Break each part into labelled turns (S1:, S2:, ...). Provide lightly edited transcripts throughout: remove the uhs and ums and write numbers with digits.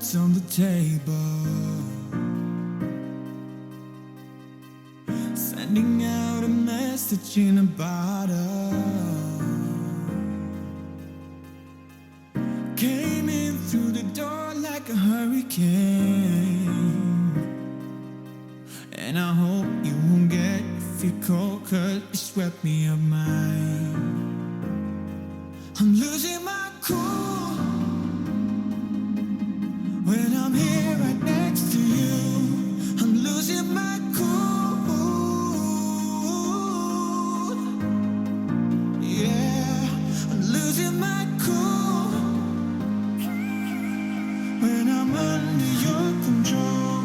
S1: cards on the table, sending out a message in a bottle. Came in through the door like a hurricane, and I hope you won't get fickle, 'cause you swept me up mine. I'm losing my cool when I'm here right next to you. I'm losing my cool. Yeah, I'm losing my cool when I'm under your control.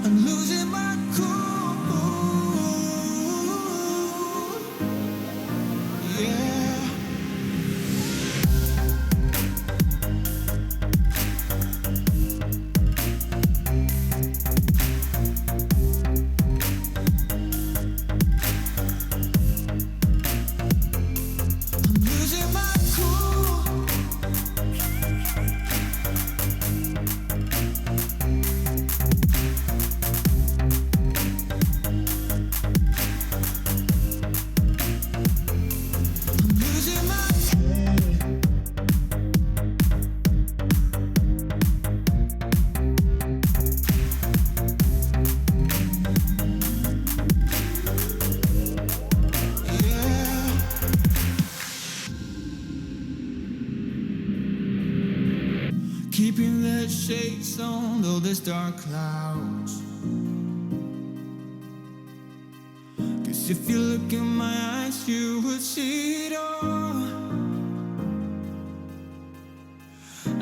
S1: I'm losing my cool. Yeah. Keeping the shades on though there's dark clouds, 'cause if you look in my eyes you would see it all.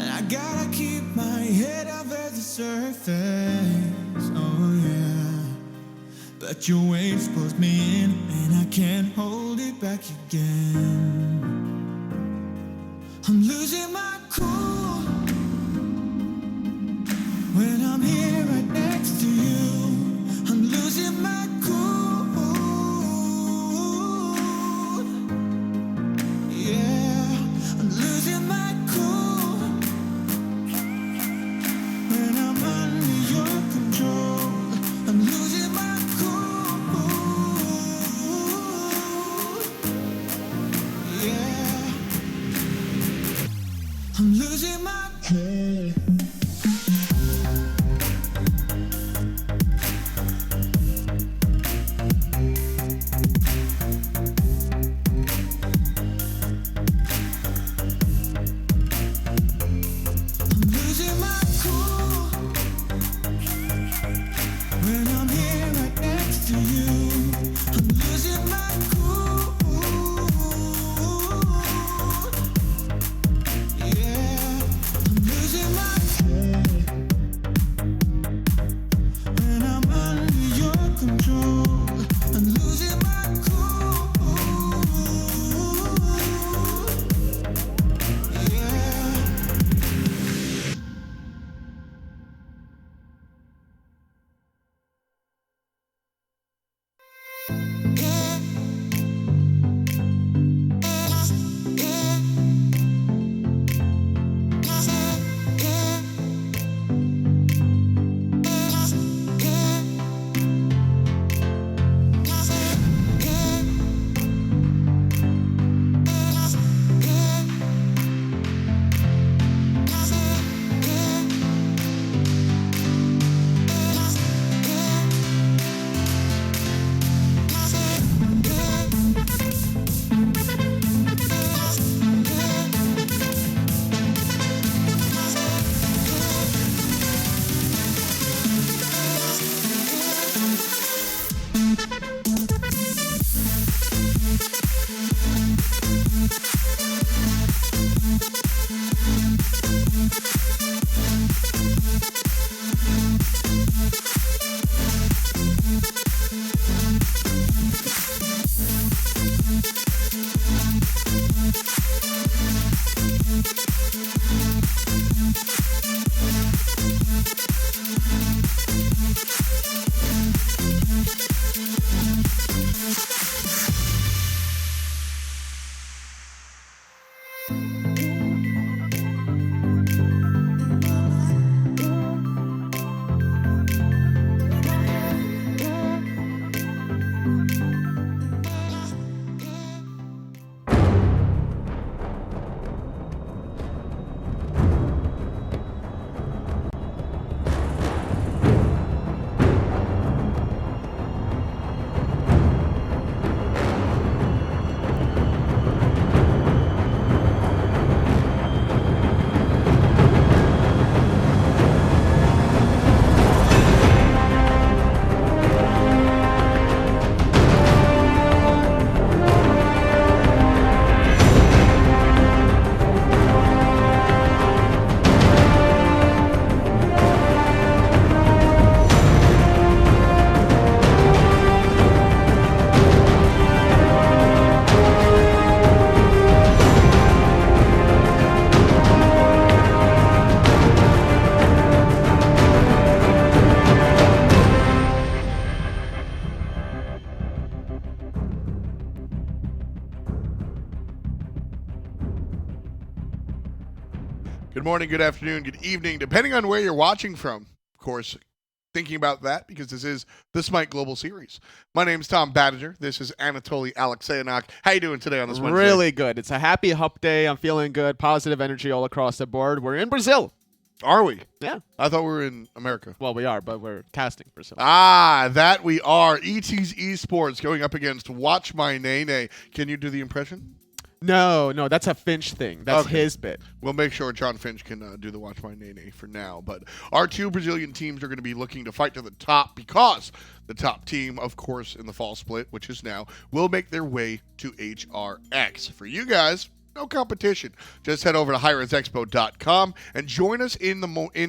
S1: And I gotta keep my head over the surface, oh yeah. But your waves pulled me in, and I can't hold it back again. I'm losing my cool when I'm here right next to you. I'm losing my cool. Yeah, I'm losing my cool when I'm under your control. I'm losing my cool. Yeah.
S2: Good morning, good afternoon, good evening, depending on where you're watching from. Of course, thinking about that because this is the SMITE Global Series. My name's Tom Badinger. This is Anatoly Alexeyanok. How you doing today on this Wednesday?
S3: Really good. It's a happy hump day. I'm feeling good. Positive energy all across the board. We're in Brazil.
S2: Are we?
S3: Yeah.
S2: I thought we were in America.
S3: Well, we are, but we're casting Brazil.
S2: That we are. ET's ESPORTS going up against Watch My Nene. Can you do the impression?
S3: No, that's a Finch thing. That's
S2: Okay.
S3: his bit.
S2: We'll make sure John Finch can do the Watch My Nene for now. But our two Brazilian teams are going to be looking to fight to the top because the top team, of course, in the fall split, which is now, will make their way to HRX. For you guys, no competition. Just head over to highresexpo.com and join us in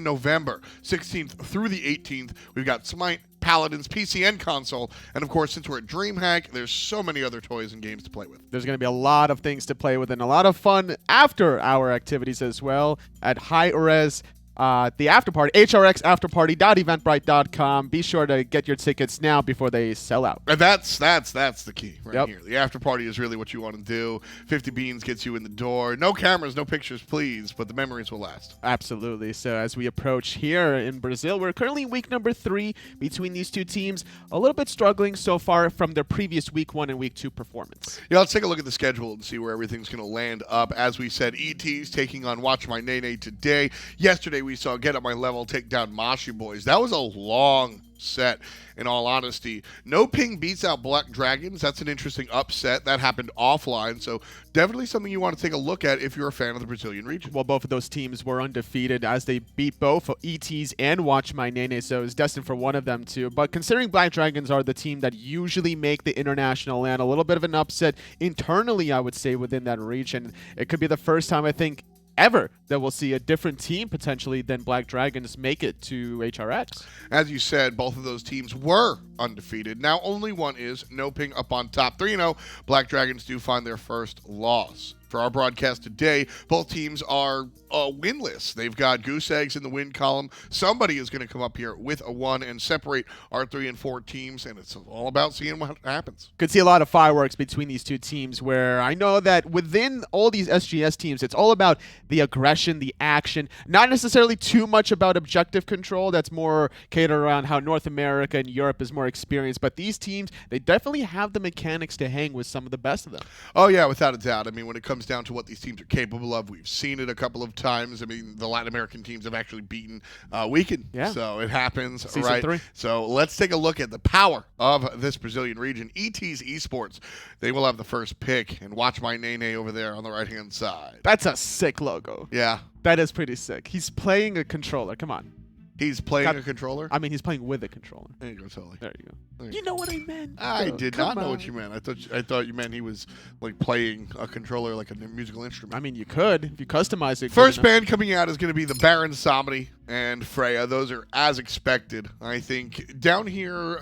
S2: November 16th through the 18th. We've got SMITE, Paladins, PC, and console. And, of course, since we're at DreamHack, there's so many other toys and games to play with.
S3: There's going to be a lot of things to play with and a lot of fun after our activities as well at High Res. The after party, hrxafterparty.eventbrite.com. Be sure to get your tickets now before they sell out.
S2: And that's the key right here. The after party is really what you want to do. 50 beans gets you in the door. No cameras, no pictures, please, but the memories will last.
S3: Absolutely. So as we approach here in Brazil, we're currently in week number 3 between these two teams. A little bit struggling so far from their previous week 1 and week 2 performance.
S2: Yeah, let's take a look at the schedule and see where everything's going to land up. As we said, ET's taking on Watch My Nene today. Yesterday we saw Get Up My Level take down Mashi Boys. That was a long set, in all honesty. No Ping beats out Black Dragons. That's an interesting upset. That happened offline, so definitely something you want to take a look at if you're a fan of the Brazilian region.
S3: Well, both of those teams were undefeated as they beat both ETs and Watch My Nene, so it's destined for one of them too. But considering Black Dragons are the team that usually make the international land, a little bit of an upset internally, I would say, within that region. It could be the first time, I think, ever that we'll see a different team potentially than Black Dragons make it to HRX.
S2: As you said, both of those teams were undefeated. Now only one is. No Ping up on top 3-0. Black Dragons do find their first loss. For our broadcast today, both teams are winless. They've got goose eggs in the win column. Somebody is going to come up here with a 1 and separate our 3 and 4 teams, and it's all about seeing what happens.
S3: Could see a lot of fireworks between these two teams where I know that within all these SGS teams, it's all about the aggression, the action, not necessarily too much about objective control. That's more catered around how North America and Europe is more experienced. But these teams, they definitely have the mechanics to hang with some of the best of them.
S2: Oh, yeah, without a doubt. I mean, when it comes down to what these teams are capable of, we've seen it a couple of times. I mean, the Latin American teams have actually beaten Weekend.
S3: Yeah.
S2: So it happens,
S3: Season
S2: right?
S3: 3.
S2: So let's take a look at the power of this Brazilian region. ET's Esports, they will have the first pick, and Watch My Nene over there on the right-hand side.
S3: That's a sick logo.
S2: Yeah.
S3: That is pretty sick. He's playing a controller. Come on.
S2: He's playing a controller?
S3: I mean, he's playing with a controller.
S2: There you go, Tully.
S3: There you go. You know what I meant.
S2: I
S3: Oh,
S2: did
S3: come
S2: not know what
S3: on.
S2: you meant. I thought you meant he was like playing a controller like a musical instrument.
S3: I mean, you could if you customize it.
S2: First
S3: good enough.
S2: band coming out is going to be the Baron Somni and Freya. Those are as expected, I think. Down here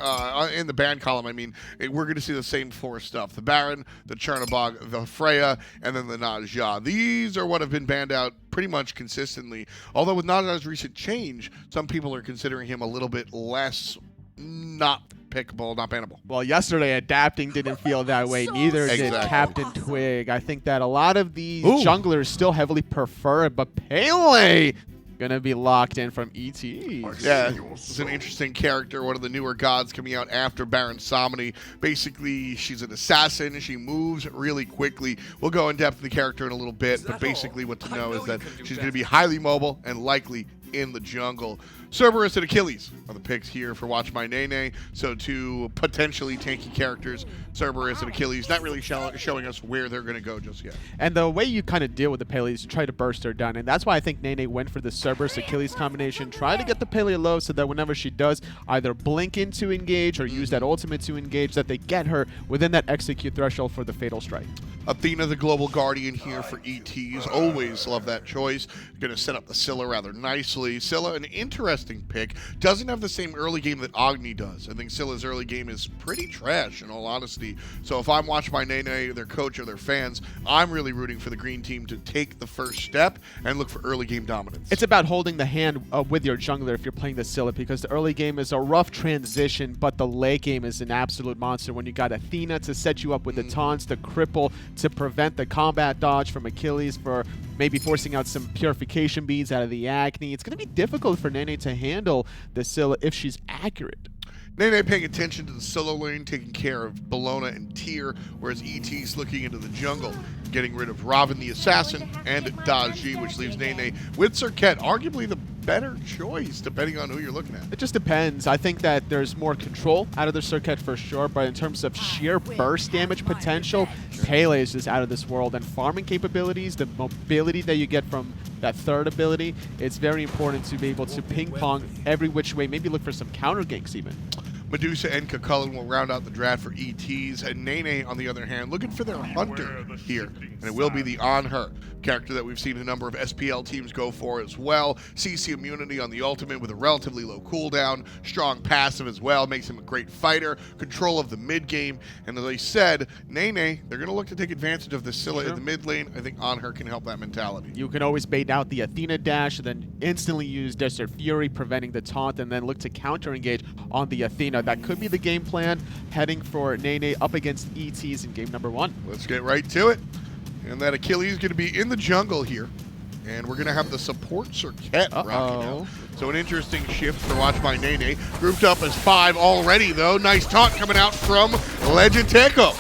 S2: in the band column, I mean, we're going to see the same 4 stuff. The Baron, the Chernobog, the Freya, and then the Naja. These are what have been banned out pretty much consistently. Although with Naja's recent change, some people are considering him a little bit less not pickable, not bannable.
S3: Well, yesterday adapting didn't feel that way. Neither did
S2: Exactly.
S3: Captain Twig. I think that a lot of these
S2: Ooh.
S3: junglers still heavily prefer it, but Pele gonna be locked in from ETs.
S2: Yeah, it's an interesting character, one of the newer gods coming out after Baron Somni. Basically, she's an assassin. She moves really quickly. We'll go in depth in the character in a little bit, but basically what to know is that she's going to be highly mobile and likely in the jungle. Cerberus and Achilles are the picks here for Watch My Nene. So two potentially tanky characters, Cerberus and Achilles, not really showing us where they're going to go just yet.
S3: And the way you kind of deal with the Pele is you try to burst her down. And that's why I think Nene went for the Cerberus-Achilles combination. Try to get the Pele low so that whenever she does either blink in to engage or use that ultimate to engage, that they get her within that execute threshold for the Fatal Strike.
S2: Athena, the Global Guardian here for ETs. Always love that choice. Going to set up the Scylla rather nicely. Scylla, an interesting pick. Doesn't have the same early game that Agni does. I think Scylla's early game is pretty trash, in all honesty. So if I'm watching my Nene, their coach, or their fans, I'm really rooting for the green team to take the first step and look for early game dominance.
S3: It's about holding the hand with your jungler if you're playing the Scylla, because the early game is a rough transition, but the late game is an absolute monster when you got Athena to set you up with the taunts, the cripple, to prevent the combat dodge from Achilles, for maybe forcing out some purification beads out of the Agni. It's going to be difficult for Nene to handle the Scylla if she's accurate.
S2: Nene paying attention to the solo lane, taking care of Bologna and Tyr, whereas ET's looking into the jungle, getting rid of Robin the Assassin and Daji, which leaves Nene with Serket, arguably the better choice, depending on who you're looking at.
S3: It just depends. I think that there's more control out of the Serket for sure, but in terms of sheer burst damage potential, Pele is just out of this world. And farming capabilities, the mobility that you get from that third ability, it's very important to be able to ping-pong every which way, maybe look for some counter ganks even.
S2: Medusa and Kakullen will round out the draft for ETs, and Nene, on the other hand, looking for their hunter here, and it will be the On Her character that we've seen a number of SPL teams go for as well. CC immunity on the ultimate with a relatively low cooldown, strong passive as well, makes him a great fighter, control of the mid game, and as I said, Nene, they're going to look to take advantage of the Scylla in the mid lane. I think On Her can help that mentality.
S3: You can always bait out the Athena dash, and then instantly use Desert Fury, preventing the taunt, and then look to counter engage on the Athena. That could be the game plan, heading for Nene up against ETs in game number 1.
S2: Let's get right to it. And that Achilles is going to be in the jungle here. And we're going to have the support Serket rocking out. So an interesting shift for Watch My Nene. Grouped up as 5 already, though. Nice taunt coming out from Legiteco.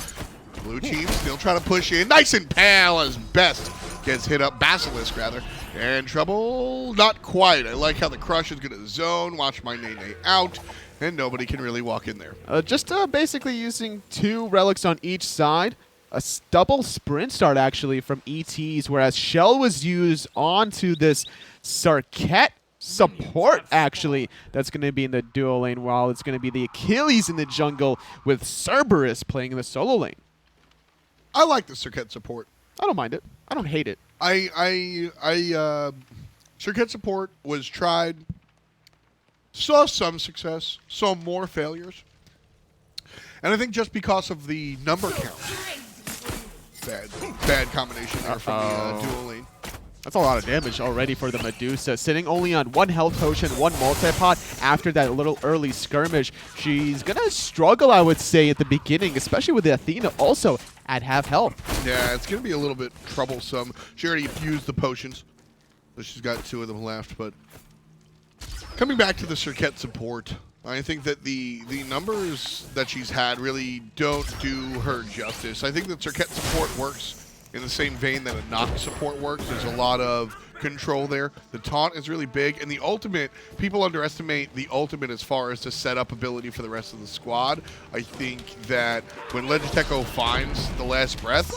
S2: Blue team still trying to push in. Nice and pale as best. Gets hit up, Basilisk rather. And trouble, not quite. I like how the Crush is going to zone. Watch My Nene out. And nobody can really walk in there.
S3: Just basically using 2 relics on each side. A double sprint start, actually, from ETs, whereas Shell was used onto this Serket support, actually, that's going to be in the duo lane, while it's going to be the Achilles in the jungle with Cerberus playing in the solo lane.
S2: I like the Serket support.
S3: I don't mind it. I don't hate it.
S2: Serket support was tried, saw some success, saw more failures. And I think just because of the number count. Bad combination there from the dual lane.
S3: That's a lot of damage already for the Medusa. Sitting only on 1 health potion, 1 multi-pot after that little early skirmish. She's going to struggle, I would say, at the beginning, especially with the Athena also at half health.
S2: Yeah, it's going to be a little bit troublesome. She already used the potions, so she's got 2 of them left. But coming back to the Serket support, I think that the numbers that she's had really don't do her justice. I think that Serket support works in the same vein that a Nox support works. There's a lot of control there. The taunt is really big, and the ultimate, people underestimate the ultimate as far as the setup ability for the rest of the squad. I think that when Legiteco finds the last breath,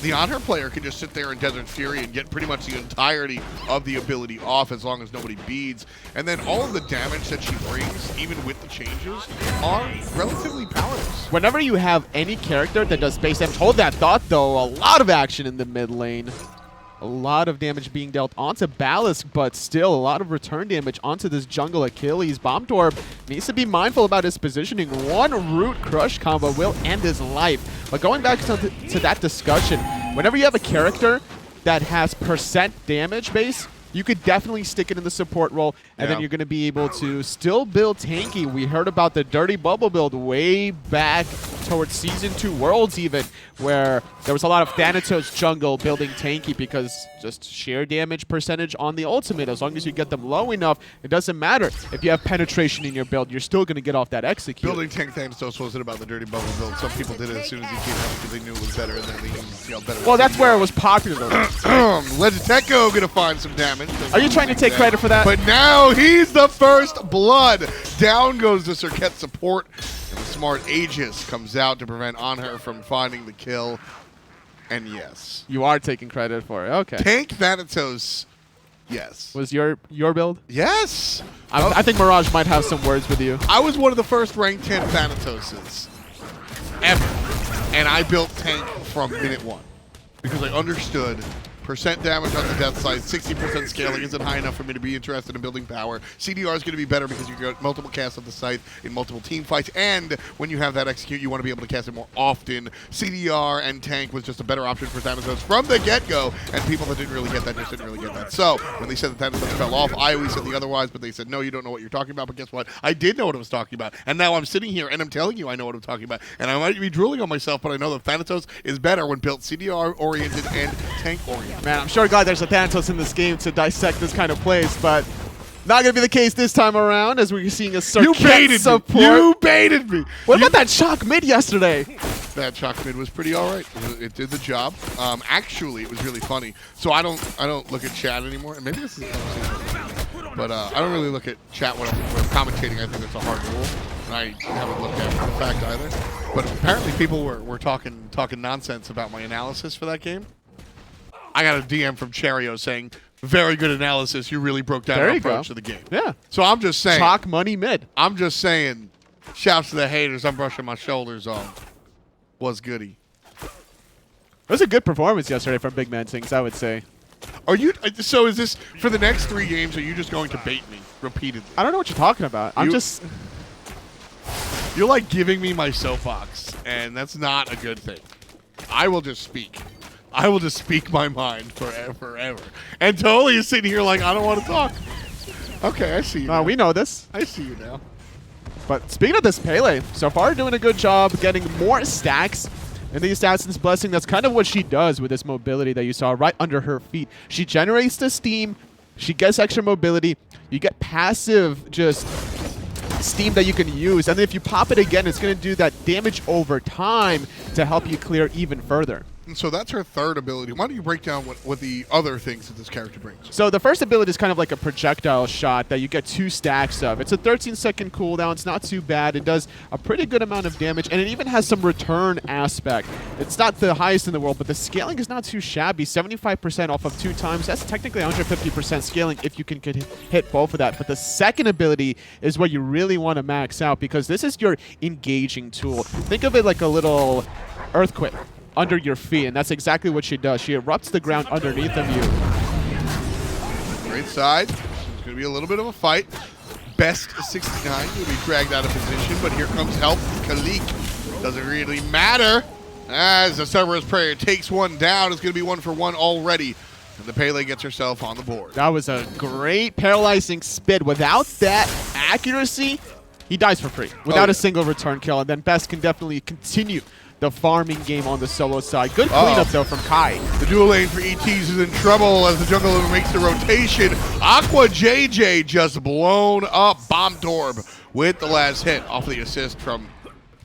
S2: the On Her player can just sit there in Desert Fury and get pretty much the entirety of the ability off as long as nobody beads. And then all of the damage that she brings, even with the changes, are relatively powerless.
S3: Whenever you have any character that does base damage, hold that thought though, a lot of action in the mid lane. A lot of damage being dealt onto Ballast, but still a lot of return damage onto this jungle Achilles. Bombtorb needs to be mindful about his positioning. 1 root crush combo will end his life. But going back to that discussion, whenever you have a character that has percent damage base, you could definitely stick it in the support role, and then you're going to be able to still build tanky. We heard about the Dirty Bubble build way back towards Season 2 Worlds even, where there was a lot of Thanatos jungle building tanky because just sheer damage percentage on the ultimate. As long as you get them low enough, it doesn't matter. If you have penetration in your build, you're still going to get off that execute.
S2: Building tank Thanatos wasn't about the Dirty Bubble build. Some people did it as soon as he came out because they knew it was better, and then they see how better.
S3: Well, that's where it was popular.
S2: Legiteco going to find some damage.
S3: Are you trying to take credit for that?
S2: But now he's the first blood. Down goes the Serket support. And the smart Aegis comes out to prevent On Her from finding the kill. And yes.
S3: You are taking credit for it. Okay.
S2: Tank Thanatos, yes.
S3: Was your build?
S2: Yes.
S3: I think Mirage might have some words with you.
S2: I was one of the first ranked 10 Thanatoses ever. And I built tank from minute 1. Because I understood percent damage on the death side, 60% scaling isn't high enough for me to be interested in building power. CDR is going to be better because you get multiple casts of the scythe in multiple team fights, and when you have that execute, you want to be able to cast it more often. CDR and tank was just a better option for Thanatos from the get-go, and people that didn't really get that just didn't really get that. So when they said that Thanatos fell off, I always said the otherwise, but they said, no, you don't know what you're talking about. But guess what? I did know what I was talking about, and now I'm sitting here and I'm telling you I know what I'm talking about, and I might be drooling on myself, but I know that Thanatos is better when built CDR-oriented and tank-oriented.
S3: Man, I'm sure glad there's a Thanatos in this game to dissect this kind of plays, but not going to be the case this time around as we're seeing a Circuit support.
S2: You baited me.
S3: What about that shock mid yesterday?
S2: That shock mid was pretty all right. It did the job. Actually, it was really funny. So I don't look at chat anymore, and maybe this is a conversation, but I don't really look at chat when I'm commentating. I think it's a hard rule, and I haven't looked at the fact either. But apparently, people were talking nonsense about my analysis for that game. I got a DM from Cherio saying, very good analysis. You really broke down our approach to the game.
S3: Yeah.
S2: So I'm just saying.
S3: Chalk money mid.
S2: I'm just saying, shouts to the haters. I'm brushing my shoulders off. Was goody.
S3: It was a good performance yesterday from Big Man Things, I would say.
S2: Are you? So is this, for the next 3 games, are you just going to bait me repeatedly?
S3: I don't know what you're talking about.
S2: You're like giving me my soapbox, and that's not a good thing. I will just speak. I will just speak my mind forever. And Totally is sitting here like, I don't want to talk. Okay, I see you now.
S3: We know this.
S2: I see you now.
S3: But speaking of this Pele, so far doing a good job getting more stacks in the Assassin's Blessing. That's kind of what she does with this mobility that you saw right under her feet. She generates the steam. She gets extra mobility. You get passive just steam that you can use. And then if you pop it again, it's going to do that damage over time to help you clear even further.
S2: And so that's her third ability. Why don't you break down what the other things that this character brings?
S3: So the first ability is kind of like a projectile shot that you get 2 stacks of. It's a 13-second cooldown. It's not too bad. It does a pretty good amount of damage, and it even has some return aspect. It's not the highest in the world, but the scaling is not too shabby. 75% off of 2 times. That's technically 150% scaling if you can hit both of that. But the second ability is what you really want to max out, because this is your engaging tool. Think of it like a little earthquake under your feet, and that's exactly what she does. She erupts the ground underneath of you.
S2: Great side. It's going to be a little bit of a fight. Best 69 will be dragged out of position, but here comes help. Khalik. Doesn't really matter as the Cerberus Prayer takes one down. It's going to be 1 for 1 already, and the Pele gets herself on the board.
S3: That was a great paralyzing spit. Without that accuracy, he dies for free without a single return kill, and then Best can definitely continue the farming game on the solo side. Good cleanup, though, from Kai.
S2: The dual lane for ETs is in trouble as the jungle makes the rotation. Aqua JJ just blown up. Bomb Torb with the last hit off the assist from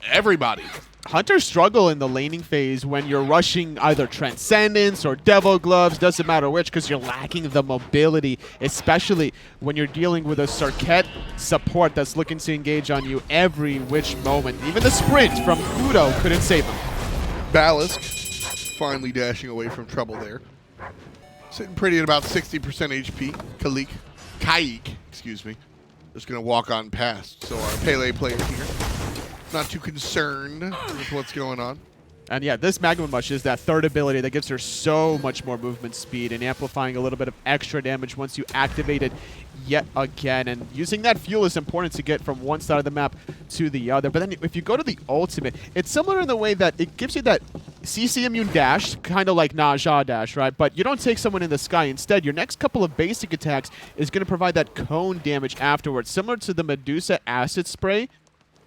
S2: everybody.
S3: Hunters struggle in the laning phase when you're rushing either Transcendence or Devil Gloves, doesn't matter which, because you're lacking the mobility, especially when you're dealing with a Circuit support that's looking to engage on you every which moment. Even the sprint from Kudo couldn't save him.
S2: Ballast finally dashing away from trouble there. Sitting pretty at about 60% HP. Kaik, excuse me, just going to walk on past. So our Pele player here, not too concerned with what's going on.
S3: And yeah, this Magma Mush is that third ability that gives her so much more movement speed and amplifying a little bit of extra damage once you activate it yet again. And using that fuel is important to get from one side of the map to the other. But then if you go to the ultimate, it's similar in the way that it gives you that CC immune dash, kind of like Naja dash, right? But you don't take someone in the sky. Instead, your next couple of basic attacks is going to provide that cone damage afterwards, similar to the Medusa acid spray.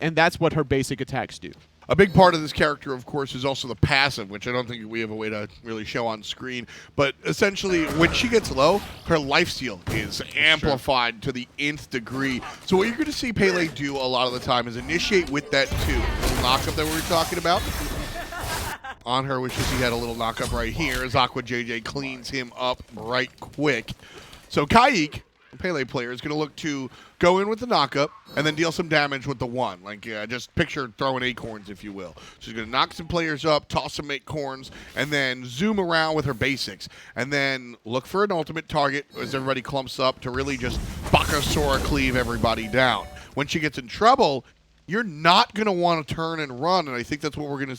S3: And that's what her basic attacks do.
S2: A big part of this character, of course, is also the passive, which I don't think we have a way to really show on screen. But essentially, when she gets low, her lifesteal is amplified to the nth degree. So what you're going to see Pele do a lot of the time is initiate with that 2. The knockup that we were talking about. On her, which is he had a little knockup right here, as Aqua JJ cleans him up right quick. So Kaik, the Pele player, is going to look to go in with the knockup and then deal some damage with the 1. Like, just picture throwing acorns, if you will. She's going to knock some players up, toss some acorns, and then zoom around with her basics. And then look for an ultimate target as everybody clumps up to really just Bakasura cleave everybody down. When she gets in trouble, you're not going to want to turn and run, and I think that's what we're going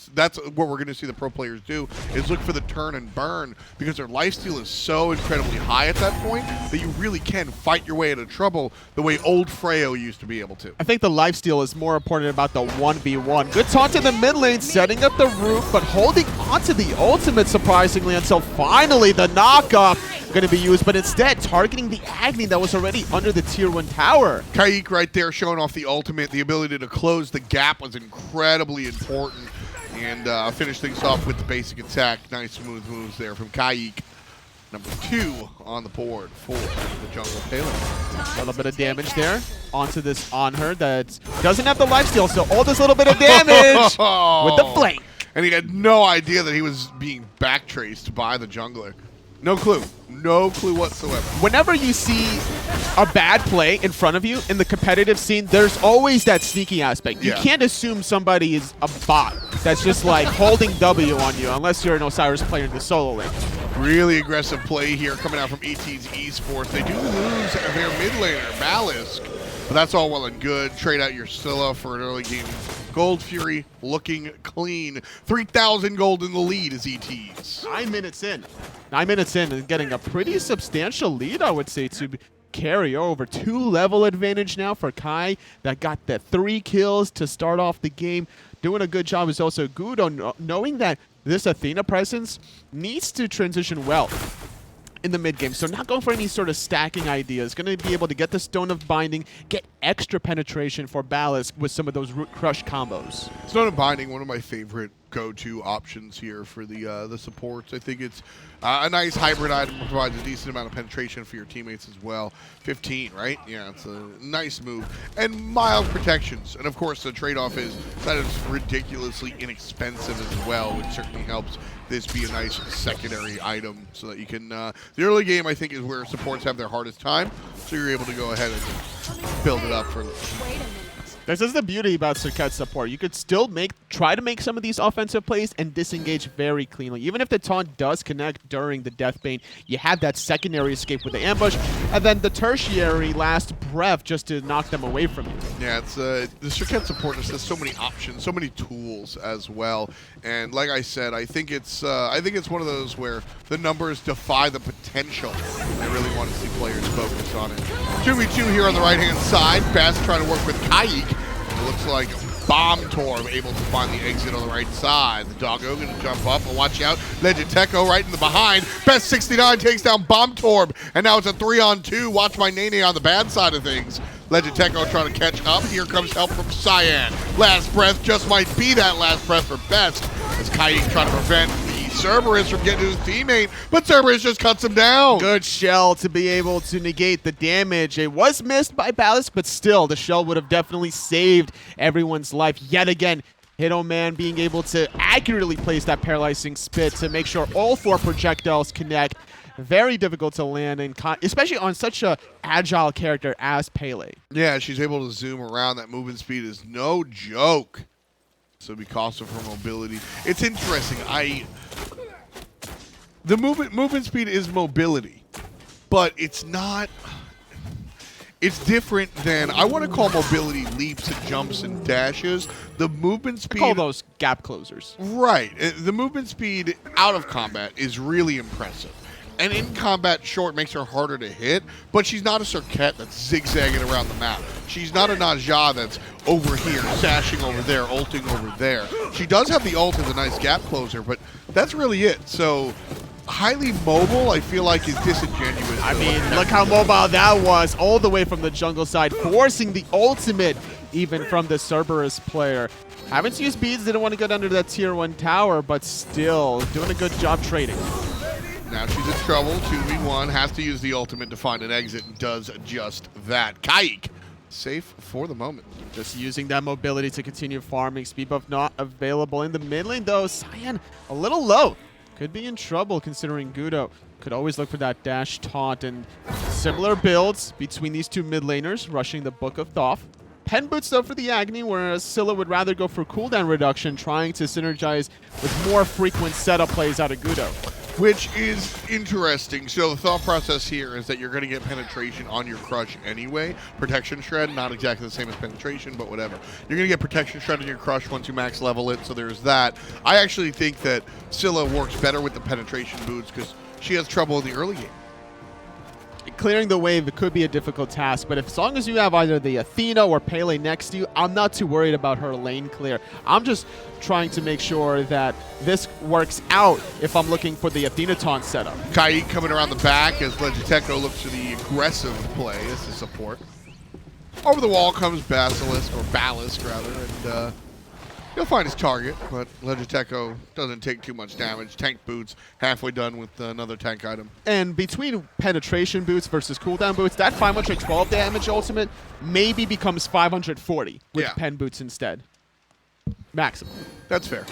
S2: to see the pro players do, is look for the turn and burn, because their lifesteal is so incredibly high at that point that you really can fight your way out of trouble the way old Freo used to be able to.
S3: I think the lifesteal is more important about the 1v1. Good taunt in the mid lane, setting up the roof, but holding onto the ultimate surprisingly until finally the knockoff going to be used, but instead targeting the Agni that was already under the tier 1 tower.
S2: Kaik right there showing off the ultimate. The ability to close the gap was incredibly important, and finish things off with the basic attack. Nice smooth moves there from Kaik. Number 2 on the board for the Jungle Pele.
S3: A little bit of damage there onto this on her that doesn't have the lifesteal, so all this little bit of damage with the flank.
S2: And he had no idea that he was being backtraced by the jungler. No clue. No clue whatsoever.
S3: Whenever you see a bad play in front of you in the competitive scene, there's always that sneaky aspect. You can't assume somebody is a bot that's just like holding W on you unless you're an Osiris player in the solo lane.
S2: Really aggressive play here coming out from ET's ESPORTS. They do lose their mid laner, Balisk. But that's all well and good. Trade out your Scylla for an early game. Gold Fury looking clean. 3,000 gold in the lead is ET's.
S3: 9 minutes in. 9 minutes in and getting a pretty substantial lead, I would say, to carry over. 2-level advantage now for Kai that got the 3 kills to start off the game. Doing a good job is also Gudo, knowing that this Athena presence needs to transition well in the mid game. So not going for any sort of stacking ideas. Going to be able to get the Stone of Binding, get extra penetration for Ballast with some of those Root Crush combos.
S2: Stone of Binding, one of my favorite go-to options here for the supports. I think it's a nice hybrid item, provides a decent amount of penetration for your teammates as well. 15, right? Yeah, it's a nice move. And mild protections. And of course, the trade-off is that it's ridiculously inexpensive as well, which certainly helps this be a nice secondary item so that you can... the early game, I think, is where supports have their hardest time, so you're able to go ahead and build it up for...
S3: This is the beauty about Serket support. You could still try to make some of these offensive plays and disengage very cleanly. Even if the taunt does connect during the Deathbane, you have that secondary escape with the ambush, and then the tertiary last breath just to knock them away from you.
S2: Yeah, it's the Serket support just has so many options, so many tools as well. And like I said, I think it's one of those where the numbers defy the potential. I really want to see players focus on it. 2v2 here on the right-hand side. Best trying to work with Kaik. It looks like Bomb Torb able to find the exit on the right side. The doggo going to jump up, but watch out. Legend Techo right in the behind. Best 69 takes down Bomb Torb, and now it's a 3-on-2. Watch my Nene on the bad side of things. Legend Techo trying to catch up. Here comes help from Cyan. Last breath just might be that last breath for Best, as Kaik trying to prevent Cerberus from getting to his teammate, but Cerberus just cuts him down.
S3: Good shell to be able to negate the damage. It was missed by Ballast, but still, the shell would have definitely saved everyone's life. Yet again, Hitman being able to accurately place that paralyzing spit to make sure all 4 projectiles connect. Very difficult to land, especially on such a agile character as Pele.
S2: Yeah, she's able to zoom around. That movement speed is no joke. So because of her mobility, it's interesting. The movement speed is mobility, but it's not. It's different than, I want to call mobility leaps and jumps and dashes. The movement speed,
S3: I call those gap closers.
S2: Right. The movement speed out of combat is really impressive. And in combat, sure, it makes her harder to hit, but she's not a Serket that's zigzagging around the map. She's not a Najah that's over here, sashing over there, ulting over there. She does have the ult as a nice gap closer, but that's really it. So, highly mobile, I feel like, is disingenuous.
S3: I mean, look how mobile that was, all the way from the jungle side, forcing the ultimate even from the Cerberus player. Haven't used beads, didn't want to get under that tier 1 tower, but still doing a good job trading.
S2: Now she's in trouble. 2v1, has to use the ultimate to find an exit, and does just that. Kaik, safe for the moment.
S3: Just using that mobility to continue farming. Speed buff not available in the mid lane, though. Cyan a little low. Could be in trouble considering Gudo could always look for that dash taunt, and similar builds between these 2 mid laners, rushing the Book of Thoth. Pen boots, though, for the Agni, whereas Scylla would rather go for cooldown reduction, trying to synergize with more frequent setup plays out of Gudo.
S2: which is interesting. So the thought process here is that you're going to get penetration on your crush anyway. Protection shred, not exactly the same as penetration, but whatever. You're going to get protection shred on your crush once you max level it, so there's that. I actually think that Scylla works better with the penetration boots because she has trouble in the early game.
S3: Clearing the wave, it could be a difficult task, but as long as you have either the Athena or Pele next to you, I'm not too worried about her lane clear. I'm just trying to make sure that this works out if I'm looking for the Athena taunt setup.
S2: Kaik coming around the back as Legiteco looks to the aggressive play as the support. Over the wall comes Basilisk, or Ballast rather, and he'll find his target, but Legiteco doesn't take too much damage. Tank boots, halfway done with another tank item.
S3: And between penetration boots versus cooldown boots, that 512 damage ultimate maybe becomes 540 with pen boots instead. Maximum.
S2: That's fair.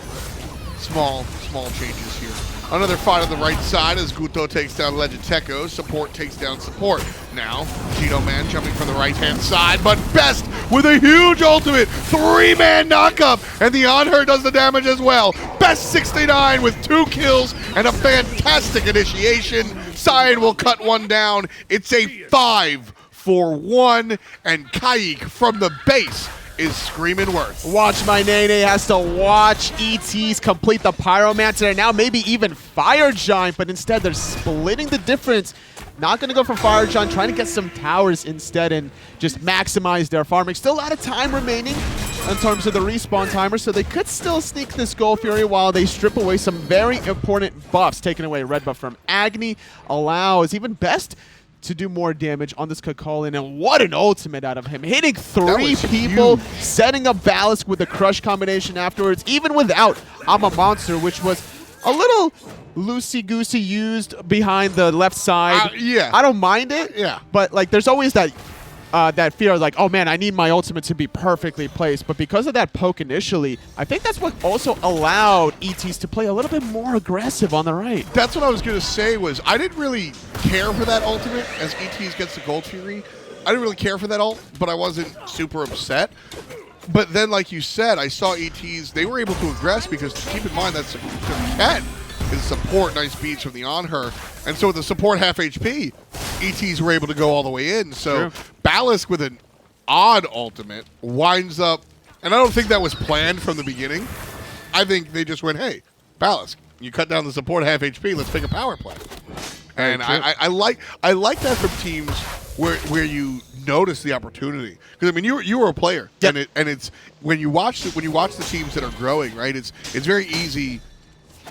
S2: Small changes here. Another fight on the right side as Guto takes down Legiteco. Support takes down support. Now, Cheeto Man jumping from the right-hand side, but Best with a huge ultimate. 3-man knockup, and the on her does the damage as well. Best 69 with 2 kills and a fantastic initiation. Cyan will cut one down. It's a 5-for-1, and Kaik from the base is screaming worth.
S3: Watch My Nene has to watch ETs complete the Pyromancer and now maybe even Fire Giant, but instead they're splitting the difference. Not going to go for Fire Giant, trying to get some towers instead and just maximize their farming. Still a lot of time remaining in terms of the respawn timer, so they could still sneak this Gold Fury while they strip away some very important buffs. Taking away red buff from Agni allows even Best to do more damage on this Kakolin, and what an ultimate out of him. Hitting 3 people,
S2: huge.
S3: setting up Ballast with the Crush combination afterwards, even without I'm a Monster, which was a little loosey-goosey used behind the left side.
S2: Yeah.
S3: I don't mind it,
S2: Yeah.
S3: but like there's always that that fear of like, oh man, I need my ultimate to be perfectly placed. But because of that poke initially, I think that's what also allowed ETs to play a little bit more aggressive on the right.
S2: That's what I was going to say was I didn't really care for that ultimate as ETs gets the Gold Fury. I didn't really care for that ult, but I wasn't super upset. But then, like you said, I saw ETs, they were able to aggress because keep in mind that's Ken is support, nice beats from the on her. And so with the support half HP, ETs were able to go all the way in. So Ballast with an odd ultimate winds up, and I don't think that was planned from the beginning. I think they just went, hey, Ballast, you cut down the support half HP, let's pick a power play. And I like that from teams where you notice the opportunity, because I mean you were a player, and it's when you watch the teams that are growing, right? It's very easy.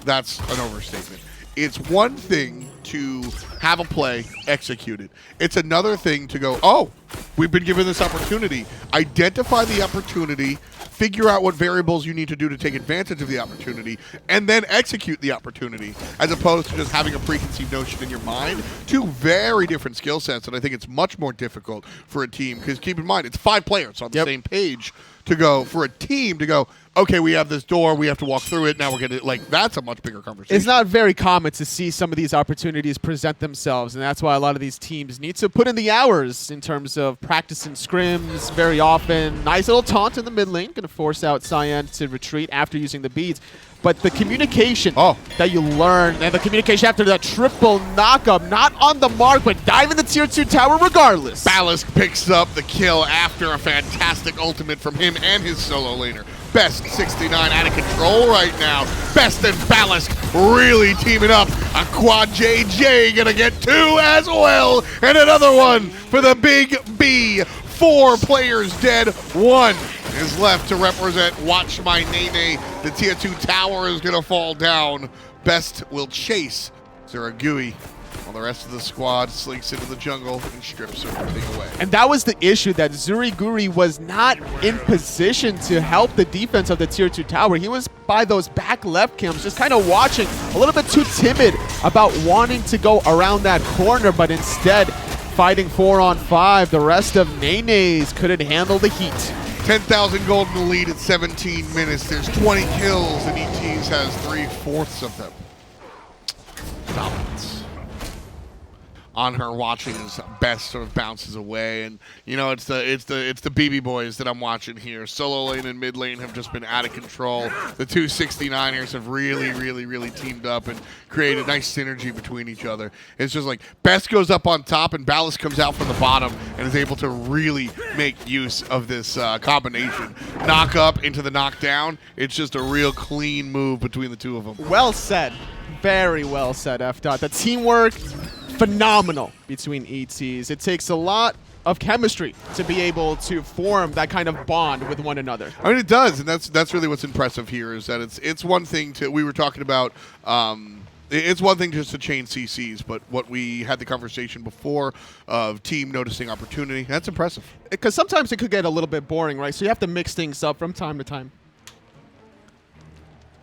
S2: That's an overstatement. It's one thing to have a play executed. It's another thing to go, oh, we've been given this opportunity. Identify the opportunity, figure out what variables you need to do to take advantage of the opportunity, and then execute the opportunity, as opposed to just having a preconceived notion in your mind. 2 very different skill sets, and I think it's much more difficult for a team, because keep in mind, it's 5 players on the same page to go, for a team to go, okay, we have this door, we have to walk through it, now we're going to, like, that's a much bigger conversation.
S3: It's not very common to see some of these opportunities present themselves, and that's why a lot of these teams need to put in the hours in terms of practicing scrims very often. Nice little taunt in the mid lane, going to force out Cyan to retreat after using the beads. But the communication that you learn, and the communication after that triple knockup, not on the mark, but diving the tier 2 tower regardless.
S2: Ballast picks up the kill after a fantastic ultimate from him and his solo laner. Best 69 out of control right now. Best and Ballast really teaming up. A quad JJ gonna get 2 as well. And another one for the big B. 4 players dead. 1 is left to represent Watch My Nene. The tier 2 tower is gonna fall down. Best will chase Zuragui, while the rest of the squad slinks into the jungle and strips everything away.
S3: And that was the issue, that Zuriguri was not in position to help the defense of the tier 2 tower. He was by those back left cams, just kind of watching, a little bit too timid about wanting to go around that corner, but instead fighting 4-on-5. The rest of Nene's couldn't handle the heat.
S2: 10,000 gold in the lead at 17 minutes. There's 20 kills, and ETs has 3/4 of them. Dominance. on her watching as Best sort of bounces away, and you know it's the BB boys that I'm watching here. Solo lane and mid lane have just been out of control. The two 69ers have really teamed up and created nice synergy between each other. It's just like Best goes up on top and Ballast comes out from the bottom and is able to really make use of this combination. Knock up into the knockdown. It's just a real clean move between the two of them.
S3: Well said. Very well said, F. The teamwork, phenomenal between ETs. It takes a lot of chemistry to be able to form that kind of bond with one another.
S2: I mean, it does, and that's really what's impressive here is that it's one thing to, we were talking about, it's one thing just to chain CCs, but what we had the conversation before of team noticing opportunity, that's impressive.
S3: Because sometimes it could get a little bit boring, right? So you have to mix things up from time to time.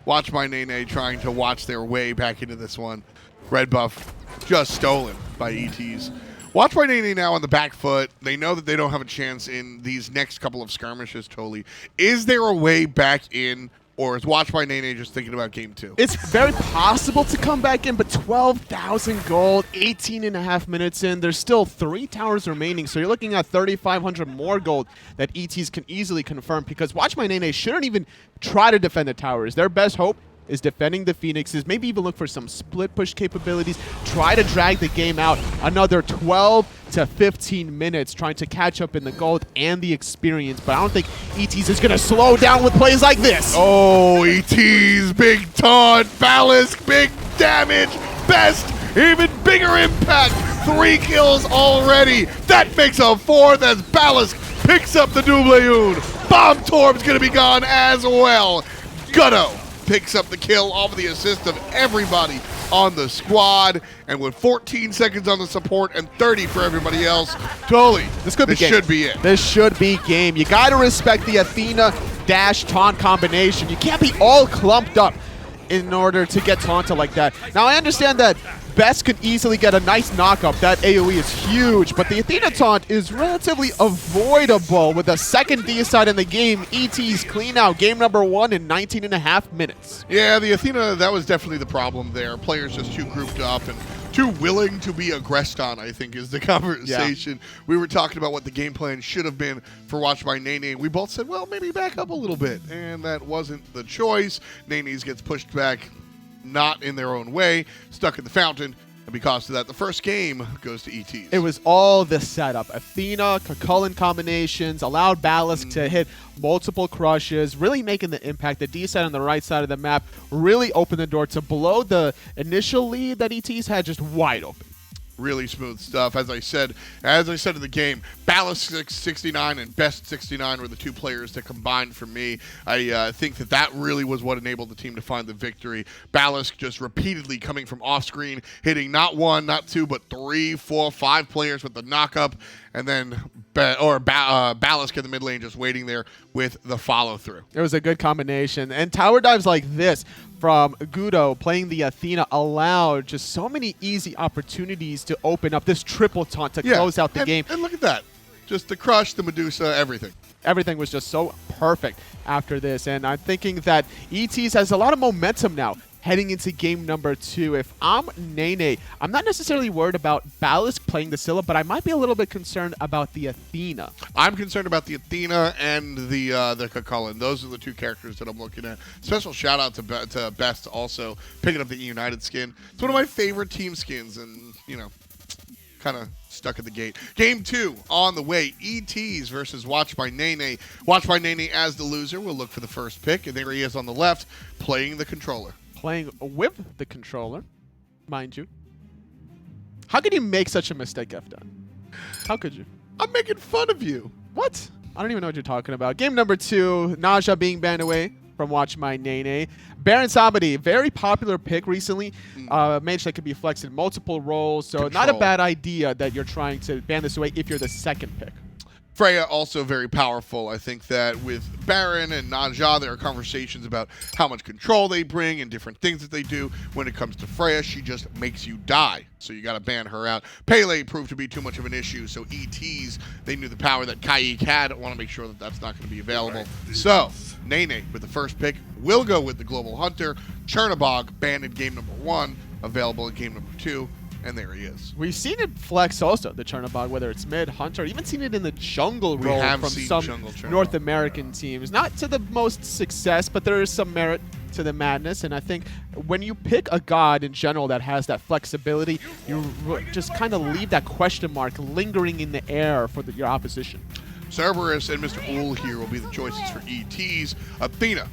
S2: Watch my Nene trying to watch their way back into this one. Red buff just stolen by ETs. Watch my Nene now on the back foot. They know that they don't have a chance in these next couple of skirmishes, Toli. Is there a way back in, or is Watch my Nene just thinking about game 2?
S3: It's very possible to come back in, but 12,000 gold, 18.5 minutes in. There's still 3 towers remaining, so you're looking at 3,500 more gold that ETs can easily confirm, because Watch my Nene shouldn't even try to defend the towers. Their best hope is defending the Phoenixes, maybe even look for some split push capabilities, try to drag the game out another 12 to 15 minutes, trying to catch up in the gold and the experience, but I don't think ETs is going to slow down with plays like this.
S2: Oh, ETs, big taunt, Ballast, big damage, Best, even bigger impact, 3 kills already. That makes a 4th as Ballast picks up the Doubleune. Bomb Torb's going to be gone as well. Gutto picks up the kill off of the assist of everybody on the squad, and with 14 seconds on the support and 30 for everybody else, Toli, this should be it.
S3: This should be game. You got to respect the Athena dash taunt combination. You can't be all clumped up in order to get taunted like that. Now, I understand that Best could easily get a nice knock-up. That AoE is huge, but the Athena taunt is relatively avoidable. With the second D-side in the game, ETs clean out game number 1 in 19.5 minutes.
S2: Yeah, the Athena, that was definitely the problem there. Players just too grouped up and too willing to be aggressed on, I think, is the conversation. Yeah. We were talking about what the game plan should have been for Watch by Nene. We both said, well, maybe back up a little bit, and that wasn't the choice. Nene's gets pushed back, not in their own way, stuck in the fountain, and because of that, the first game goes to ETs.
S3: It was all the setup. Athena, Kakulin combinations, allowed Ballast to hit multiple crushes, really making the impact. The D side on the right side of the map really opened the door to blow the initial lead that ETs had just wide open.
S2: Really smooth stuff. As I said in the game, Ballast 69 and Best 69 were the 2 players that combined for me. I think that really was what enabled the team to find the victory. Ballast just repeatedly coming from off screen, hitting not 1, not 2, but 3, 4, 5 players with the knockup, and then Ballast in the mid lane just waiting there with the follow through.
S3: It was a good combination, and tower dives like this from Gudo playing the Athena allowed just so many easy opportunities to open up this triple taunt to close out the game.
S2: And look at that. Just the crush, the Medusa, everything.
S3: Everything was just so perfect after this, and I'm thinking that ETs has a lot of momentum now heading into game number 2. If I'm Nene, I'm not necessarily worried about Ballast playing the Scylla, but I might be a little bit concerned about the Athena.
S2: I'm concerned about the Athena and the Kakulin. Those are the 2 characters that I'm looking at. Special shout out to Best also picking up the United skin. It's one of my favorite team skins, and you know, kind of stuck at the gate. Game 2 on the way. ETs versus Watch by Nene. Watch by Nene as the loser will look for the first pick, and there he is on the left playing the controller.
S3: Playing with the controller, mind you. How could you make such a mistake, F-Dot? How could you?
S2: I'm making fun of you.
S3: What? I don't even know what you're talking about. Game number 2, Naja being banned away from Watch My Nene. Baron Samedi, very popular pick recently. Mage that could be flexed in multiple roles, so not a bad idea that you're trying to ban this away if you're the second pick.
S2: Freya also very powerful. I think that with Baron and Naja, there are conversations about how much control they bring and different things that they do. When it comes to Freya, she just makes you die. So you got to ban her out. Pele proved to be too much of an issue. So ETs, they knew the power that Kaik had. I want to make sure that that's not going to be available. So Nene with the first pick will go with the Global Hunter. Chernabog banned in game number 1, available in game number 2. And there he is.
S3: We've seen it flex also, the Chernobog, whether it's mid, hunter, even seen it in the jungle
S2: We
S3: role
S2: have
S3: from
S2: seen
S3: some
S2: jungle Chernobog,
S3: North American teams. Not to the most success, but there is some merit to the madness. And I think when you pick a god in general that has that flexibility, you just kind of leave that question mark lingering in the air for your opposition.
S2: Cerberus and Mr. Ull here will be the choices for ETs. Athena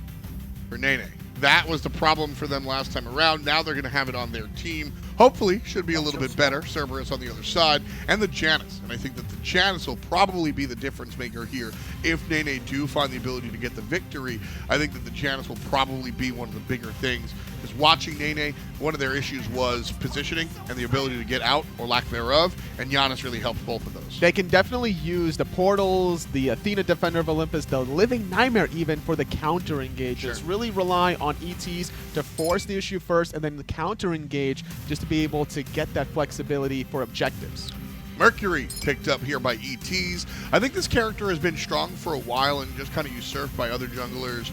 S2: for Nene. That was the problem for them last time around. Now they're going to have it on their team. Hopefully, should be a little bit better. Cerberus on the other side, and the Janus. And I think that the Janus will probably be the difference maker here. If Nene do find the ability to get the victory, I think that the Janus will probably be one of the bigger things. Because watching Nene, one of their issues was positioning and the ability to get out, or lack thereof, and Janus really helps both of those.
S3: They can definitely use the portals, the Athena Defender of Olympus, the Living Nightmare even for the counter engages.
S2: Sure.
S3: Really rely on ETs to force the issue first and then the counter engage just to be able to get that flexibility for objectives.
S2: Mercury picked up here by ETs. I think this character has been strong for a while and just kind of usurped by other junglers.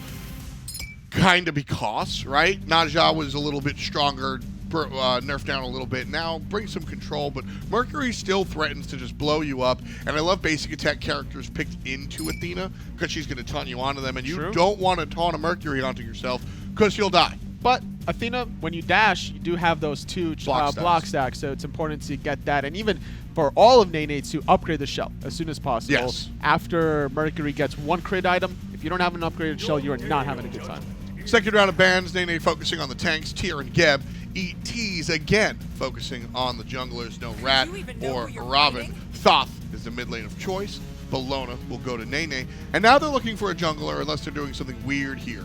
S2: Kind of because, right? Naja was a little bit stronger, nerfed down a little bit. Now brings some control, but Mercury still threatens to just blow you up. And I love basic attack characters picked into Athena because she's going to taunt you onto them. And you don't want to taunt a Mercury onto yourself because you'll die.
S3: But Athena, when you dash, you do have those two block stacks, so it's important to get that. And even for all of Nene to upgrade the shell as soon as possible.
S2: Yes.
S3: After Mercury gets one crit item, if you don't have an upgraded shell, you are not having a good time.
S2: Second round of bans, Nene focusing on the tanks, Tyr and Geb. ETs again focusing on the junglers, no Rat or Robin. Thoth is the mid lane of choice. Bologna will go to Nene. And now they're looking for a jungler unless they're doing something weird here.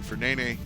S2: For Nene,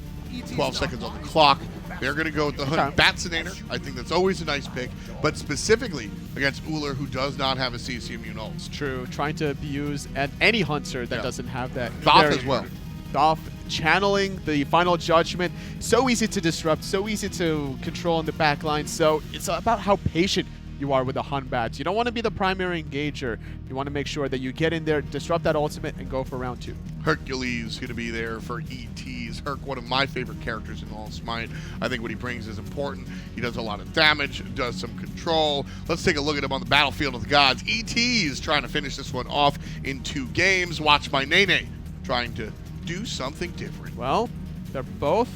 S2: 12 seconds on the clock. They're going to go with the Hunt Batsinator. I think that's always a nice pick, but specifically against Uller, who does not have a CC immune ult.
S3: It's true. Trying to abuse at any hunter that doesn't have that.
S2: Thoth as well.
S3: Thoth channeling the final judgment. So easy to disrupt, so easy to control in the backline. So it's about how patient you are with the Hun Bats. You don't want to be the primary engager. You want to make sure that you get in there, disrupt that ultimate, and go for round 2.
S2: Hercules going to be there for ETs. Herc, one of my favorite characters in all SMITE. I think what he brings is important. He does a lot of damage, does some control. Let's take a look at him on the battlefield of the gods. ETs trying to finish this one off in 2 games. Watch my Nene trying to do something different.
S3: Well, they're both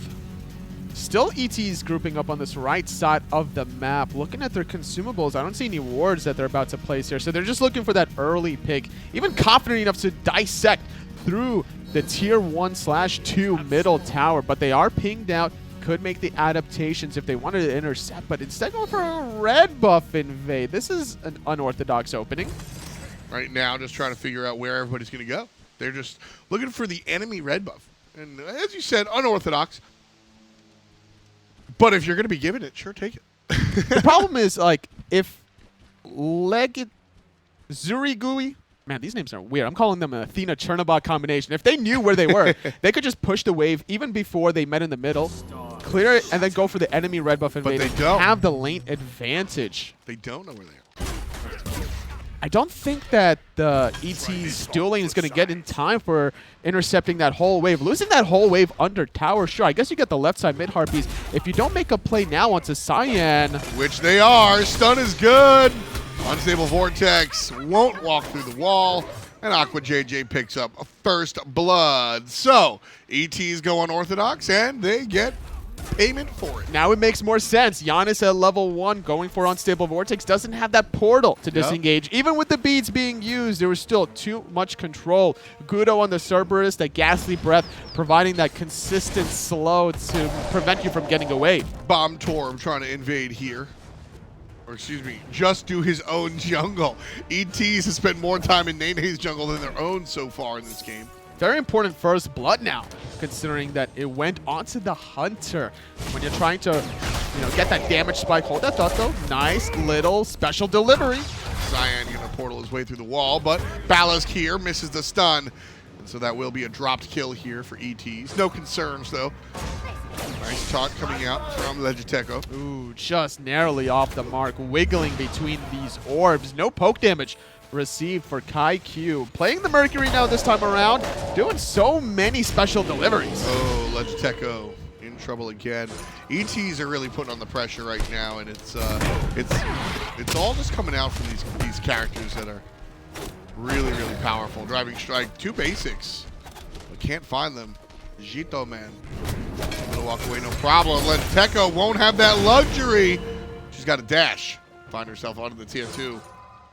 S3: still ETs grouping up on this right side of the map. Looking at their consumables, I don't see any wards that they're about to place here. So they're just looking for that early pick. Even confident enough to dissect through the tier 1/2 middle tower. But they are pinged out. Could make the adaptations if they wanted to intercept. But instead going for a red buff invade. This is an unorthodox opening.
S2: Right now, just trying to figure out where everybody's going to go. They're just looking for the enemy red buff. And as you said, unorthodox. But if you're going to be given it, sure, take it.
S3: The problem is, like, if Zurigui, man, these names are weird. I'm calling them an Athena Chernobog combination. If they knew where they were, they could just push the wave even before they met in the middle, clear it, and then go for the enemy red buff invade.
S2: But they don't
S3: have the lane advantage.
S2: They don't know where they are.
S3: I don't think that the ET's dual lane is going to get in time for intercepting that whole wave. Losing that whole wave under tower, sure. I guess you get the left side mid harpies. If you don't make a play now onto Cyan.
S2: Which they are. Stun is good. Unstable Vortex won't walk through the wall. And Aqua JJ picks up a first blood. So, ETs go unorthodox and they get payment for it.
S3: Now it makes more sense. Giannis at level 1 going for Unstable Vortex doesn't have that portal to disengage. Even with the beads being used, there was still too much control. Gudo on the Cerberus, that ghastly breath, providing that consistent slow to prevent you from getting away.
S2: Bomb Torb trying to invade here. Or excuse me, just do his own jungle. ETs have spent more time in Nene's jungle than their own so far in this game.
S3: Very important first blood now, considering that it went onto the Hunter. When you're trying to, get that damage spike, hold that thought though. Nice little special delivery.
S2: Cyan going to portal his way through the wall, but Ballast here misses the stun. And so that will be a dropped kill here for ETs. No concerns though. Nice taunt coming out from Legiteco.
S3: Ooh, just narrowly off the mark, wiggling between these orbs. No poke damage received for Kai Q. Playing the Mercury now this time around, doing so many special deliveries.
S2: Oh, Legiteco in trouble again. ETs are really putting on the pressure right now, and it's all just coming out from these characters that are really, really powerful. Driving strike, 2 basics. But can't find them. Jito Man. Gonna walk away, no problem. Lenteco won't have that luxury. She's got a dash. Find herself onto the tier 2.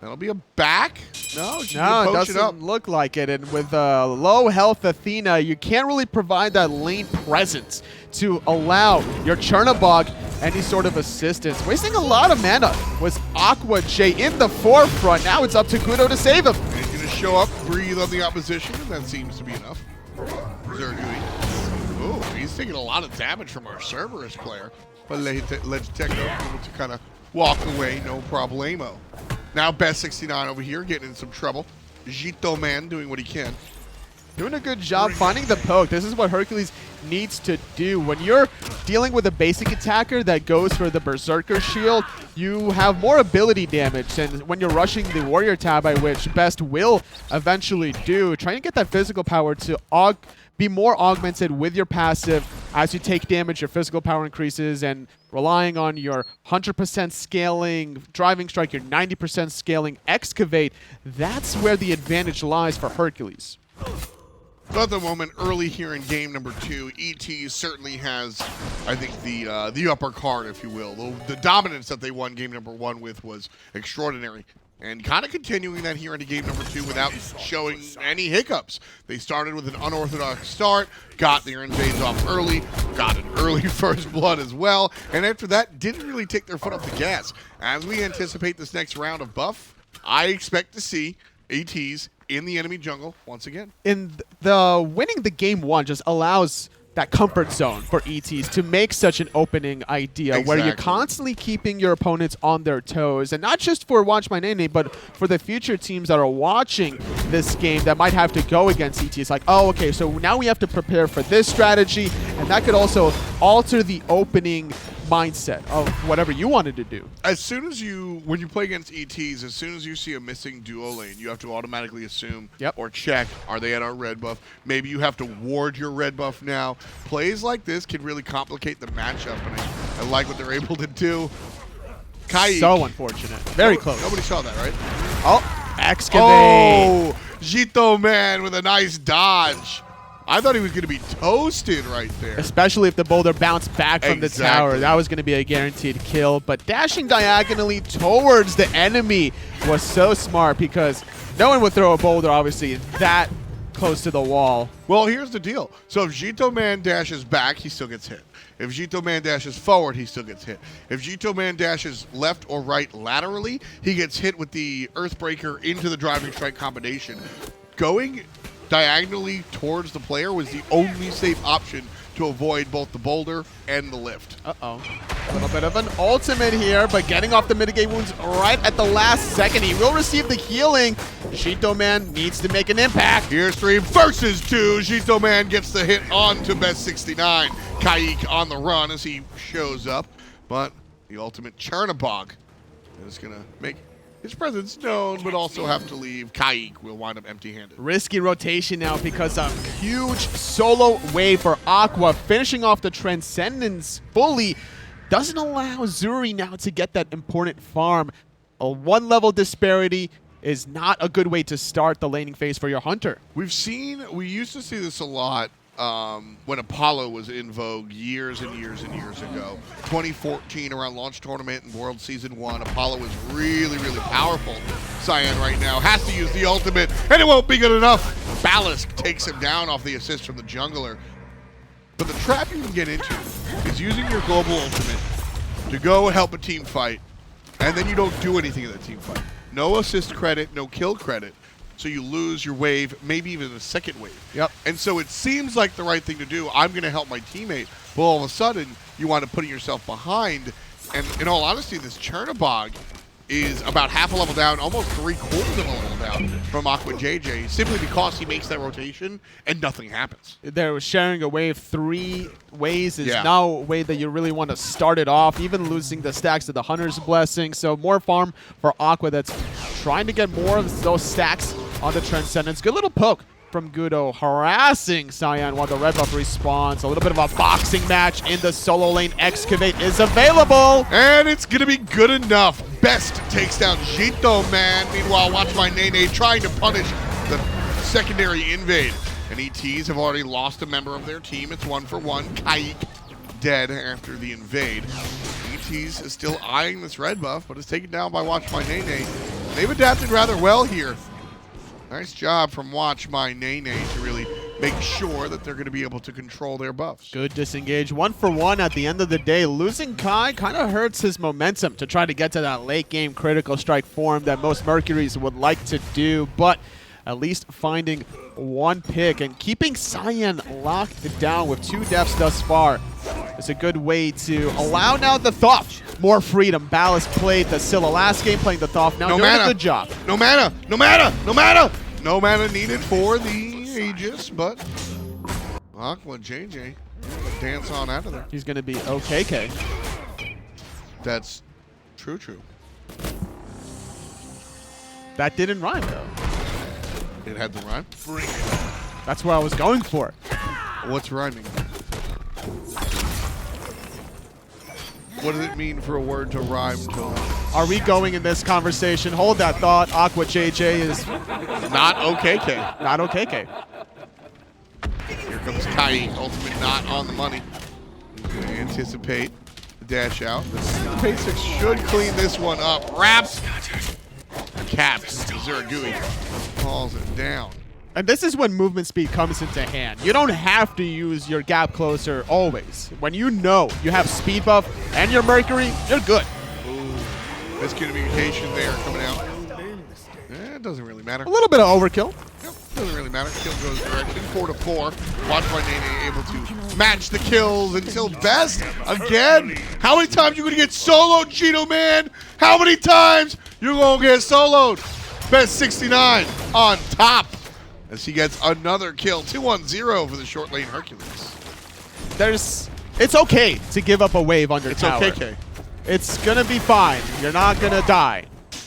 S2: That'll be a back. No, she
S3: No, it
S2: poach it up.
S3: doesn't look like it. And with low health Athena, you can't really provide that lane presence to allow your Chernobog any sort of assistance. Wasting a lot of mana was Aqua J in the forefront. Now it's up to Gudo to save him.
S2: And he's going to show up, breathe on the opposition, and that seems to be enough. Zergui. Oh, he's taking a lot of damage from our Cerberus player. But Legiteco able to kind of walk away, no problemo. Now Best 69 over here getting in some trouble. Jito Man doing what he can.
S3: Doing a good job finding the poke. This is what Hercules needs to do. When you're dealing with a basic attacker that goes for the Berserker shield, you have more ability damage. And when you're rushing the Warrior tab, by which Best will eventually do, trying to get that physical power to be more augmented with your passive. As you take damage, your physical power increases, and relying on your 100% scaling Driving Strike, your 90% scaling Excavate, that's where the advantage lies for Hercules.
S2: So at the moment, early here in game number 2, ET certainly has, I think, the upper card, if you will. The dominance that they won game number 1 with was extraordinary. And kind of continuing that here into game number 2 without showing any hiccups. They started with an unorthodox start, got their invades off early, got an early first blood as well, and after that, didn't really take their foot off the gas. As we anticipate this next round of buff, I expect to see ATs in the enemy jungle once again.
S3: In the winning the game 1 just allows that comfort zone for ETs to make such an opening idea where you're constantly keeping your opponents on their toes. And not just for Watch My Nene, but for the future teams that are watching this game that might have to go against ET. It's like, oh, okay, so now we have to prepare for this strategy. And that could also alter the opening mindset of whatever you wanted to do.
S2: As soon as when you play against ETs, as soon as you see a missing duo lane, you have to automatically assume or check, are they at our red buff? Maybe you have to ward your red buff now. Plays like this can really complicate the matchup, and I like what they're able to do. Kaik.
S3: So unfortunate. Very close.
S2: Nobody saw that, right?
S3: Oh, Excavate.
S2: Oh, Jito Man with a nice dodge. I thought he was going to be toasted right there.
S3: Especially if the boulder bounced back from the tower. That was going to be a guaranteed kill. But dashing diagonally towards the enemy was so smart because no one would throw a boulder, obviously, that close to the wall.
S2: Well, here's the deal. So if Jito Man dashes back, he still gets hit. If Jito Man dashes forward, he still gets hit. If Jito Man dashes left or right laterally, he gets hit with the Earthbreaker into the Driving Strike combination. Going diagonally towards the player was the only safe option to avoid both the boulder and the lift.
S3: Uh-oh. A little bit of an ultimate here, but getting off the mitigate wounds right at the last second. He will receive the healing. Jito Man needs to make an impact.
S2: Here's 3 versus 2. Jito Man gets the hit on to Best 69. Kaik on the run as he shows up, but the ultimate Chernobog is going to make his presence known, but also have to leave. Kaik will wind up empty-handed.
S3: Risky rotation now because a huge solo wave for Aqua, finishing off the Transcendence fully. Doesn't allow Zuri now to get that important farm. A 1-level disparity is not a good way to start the laning phase for your Hunter.
S2: We used to see this a lot when Apollo was in vogue years and years and years ago. 2014, around launch tournament and World Season 1, Apollo was really, really powerful. Cyan right now has to use the ultimate, and it won't be good enough. Ballast takes him down off the assist from the jungler. But the trap you can get into is using your global ultimate to go help a team fight, and then you don't do anything in that team fight. No assist credit, no kill credit. So you lose your wave, maybe even a second wave.
S3: Yep.
S2: And so it seems like the right thing to do. I'm going to help my teammate. But all of a sudden, you wind up putting yourself behind. And in all honesty, this Chernobog is about half a level down, almost 3/4 of a level down from Aqua JJ, simply because he makes that rotation and nothing happens.
S3: They're sharing a wave 3 ways is now a way that you really want to start it off, even losing the stacks of the Hunter's Blessing. So more farm for Aqua that's trying to get more of those stacks on the Transcendence. Good little poke from Gudo, harassing Cyan while the red buff responds. A little bit of a boxing match in the solo lane. Excavate is available.
S2: And it's going to be good enough. Best takes down Jito, man. Meanwhile, watch my Nene trying to punish the secondary invade. And ETs have already lost a member of their team. It's 1-for-1. Kaik dead after the invade. ETs is still eyeing this red buff, but is taken down by Watch My Nene. They've adapted rather well here. Nice job from Watch My Nene to really make sure that they're going to be able to control their buffs.
S3: Good disengage. 1-for-1 at the end of the day. Losing Kai kind of hurts his momentum to try to get to that late game critical strike form that most Mercuries would like to do, but at least finding one pick and keeping Cyan locked down with 2 deaths thus far is a good way to allow now the Thoth more freedom. Ballast played the Scylla last game, playing the Thoth now.
S2: No
S3: doing
S2: mana.
S3: a good job.
S2: No mana. No mana. No mana. No mana needed for the Aegis, but Aqua JJ dance on out of there.
S3: He's going to be OKK.
S2: That's true.
S3: That didn't rhyme, though.
S2: It had the rhyme.
S3: That's what I was going for.
S2: What's rhyming? What does it mean for a word to rhyme to?
S3: Are we going in this conversation? Hold that thought. Aqua JJ is
S2: Not OKK.
S3: not OKK.
S2: Here comes Kai, ultimate not on the money. He's going to anticipate the dash out. The basics should clean this one up. Wraps. Caps. Zeragui calls it down.
S3: And this is when movement speed comes into hand. You don't have to use your gap closer always. When you know you have speed buff and your Mercury, you're good.
S2: Ooh, miscommunication there coming out. It doesn't really matter.
S3: A little bit of overkill.
S2: Yep, doesn't really matter. Kill goes direction. 4-4. Watch my Nene able to match the kills until Best again. How many times you gonna get soloed, Cheeto man? How many times you gonna get soloed? Best 69 on top as he gets another kill. 2-1-0 for the short lane Hercules.
S3: It's okay to give up a wave on your
S2: It's
S3: tower.
S2: okay.
S3: It's gonna be fine. You're not gonna die.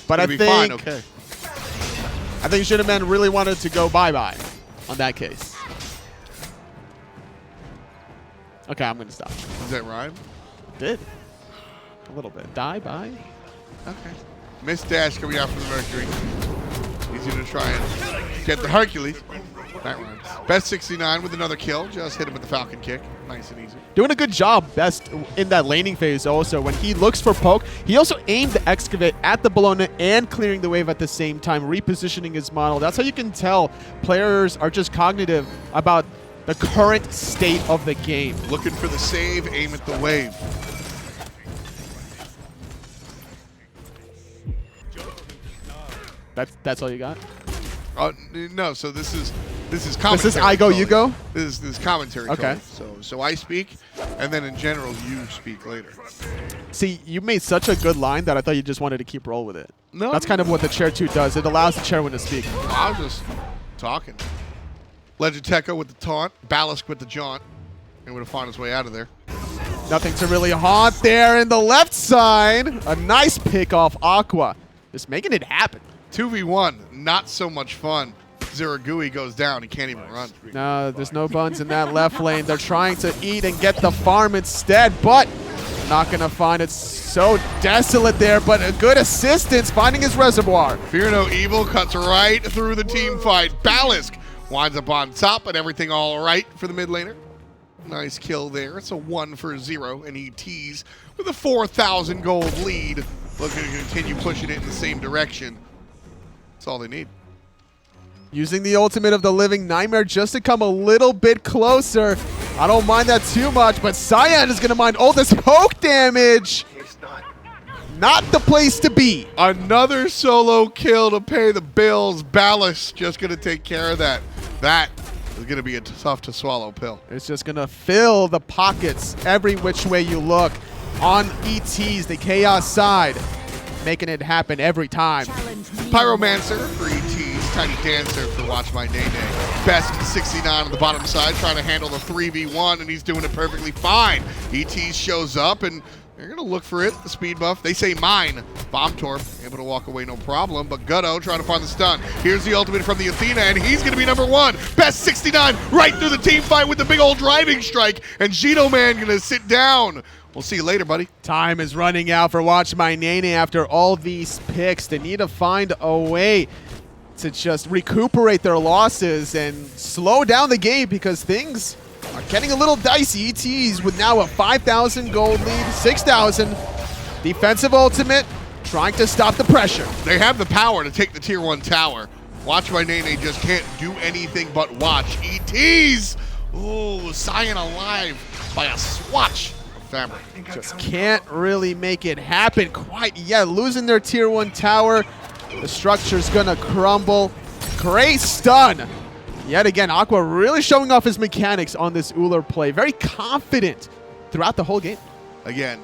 S3: But I
S2: It'll be
S3: think
S2: fine, okay.
S3: I think Shitterman really wanted to go bye-bye on that case. Okay, I'm gonna stop.
S2: Does that rhyme?
S3: Did. A little bit. Die, bye.
S2: Okay. Miss dash coming out from the Mercury. He's going to try and get the Hercules. That rhymes. Best 69 with another kill. Just hit him with the Falcon kick. Nice and easy.
S3: Doing a good job, Best, in that laning phase also. When he looks for poke, he also aimed the Excavate at the Bologna and clearing the wave at the same time, repositioning his model. That's how you can tell players are just cognitive about the current state of the game.
S2: Looking for the save, aim at the wave.
S3: That's all you got?
S2: No, so this is commentary.
S3: This is I go, you go?
S2: This is commentary.
S3: Okay.
S2: So I speak, and then in general you speak later.
S3: See, you made such a good line that I thought you just wanted to keep roll with it.
S2: No.
S3: That's kind of what the Chair 2 does. It allows the Chairman to speak.
S2: I was just talking. Legend Techo with the taunt, Ballast with the jaunt, and would have found his way out of there.
S3: Nothing to really haunt there in the left side. A nice pick off Aqua. Just making it happen.
S2: 2v1, not so much fun. Zeragui goes down. He can't even run.
S3: No, there's no buns in that left lane. They're trying to eat and get the farm instead, but not going to find it. So desolate there, but a good assistance finding his reservoir.
S2: Fear No Evil cuts right through the team fight. Balisk winds up on top, and everything all right for the mid laner. Nice kill there. It's a 1-for-0, and ETs with a 4,000 gold lead. Looking to continue pushing it in the same direction. That's all they need.
S3: Using the ultimate of the Living Nightmare just to come a little bit closer. I don't mind that too much, but Cyan is going to mind all this poke damage. Not the place to be.
S2: Another solo kill to pay the bills. Ballast just going to take care of that. That is going to be a tough to swallow pill.
S3: It's just going to fill the pockets every which way you look. On ETs, the Chaos side, making it happen every time.
S2: Pyromancer for ETs, Tiny Dancer for Watch My Nene. Best 69 on the bottom side, trying to handle the 3v1, and he's doing it perfectly fine. ETs shows up, and They're going to look for it, the speed buff. They say mine. Bomb Torp, able to walk away no problem, but Gutto trying to find the stun. Here's the ultimate from the Athena, and he's going to be number 1. Best 69 right through the team fight with the big old driving strike, and Gino Man going to sit down. We'll see you later, buddy.
S3: Time is running out for Watch My Nene after all these picks. They need to find a way to just recuperate their losses and slow down the game because things are getting a little dicey. ETs with now a 5,000 gold lead, 6,000. Defensive ultimate, trying to stop the pressure.
S2: They have the power to take the tier 1 tower. Watch My Nene just can't do anything but watch. ETs! Ooh, Cyan alive by a swatch of fabric.
S3: Just can't really make it happen quite yet. Losing their tier 1 tower. The structure's gonna crumble. Great stun. Yet again, Aqua really showing off his mechanics on this Ullr play. Very confident throughout the whole game.
S2: Again,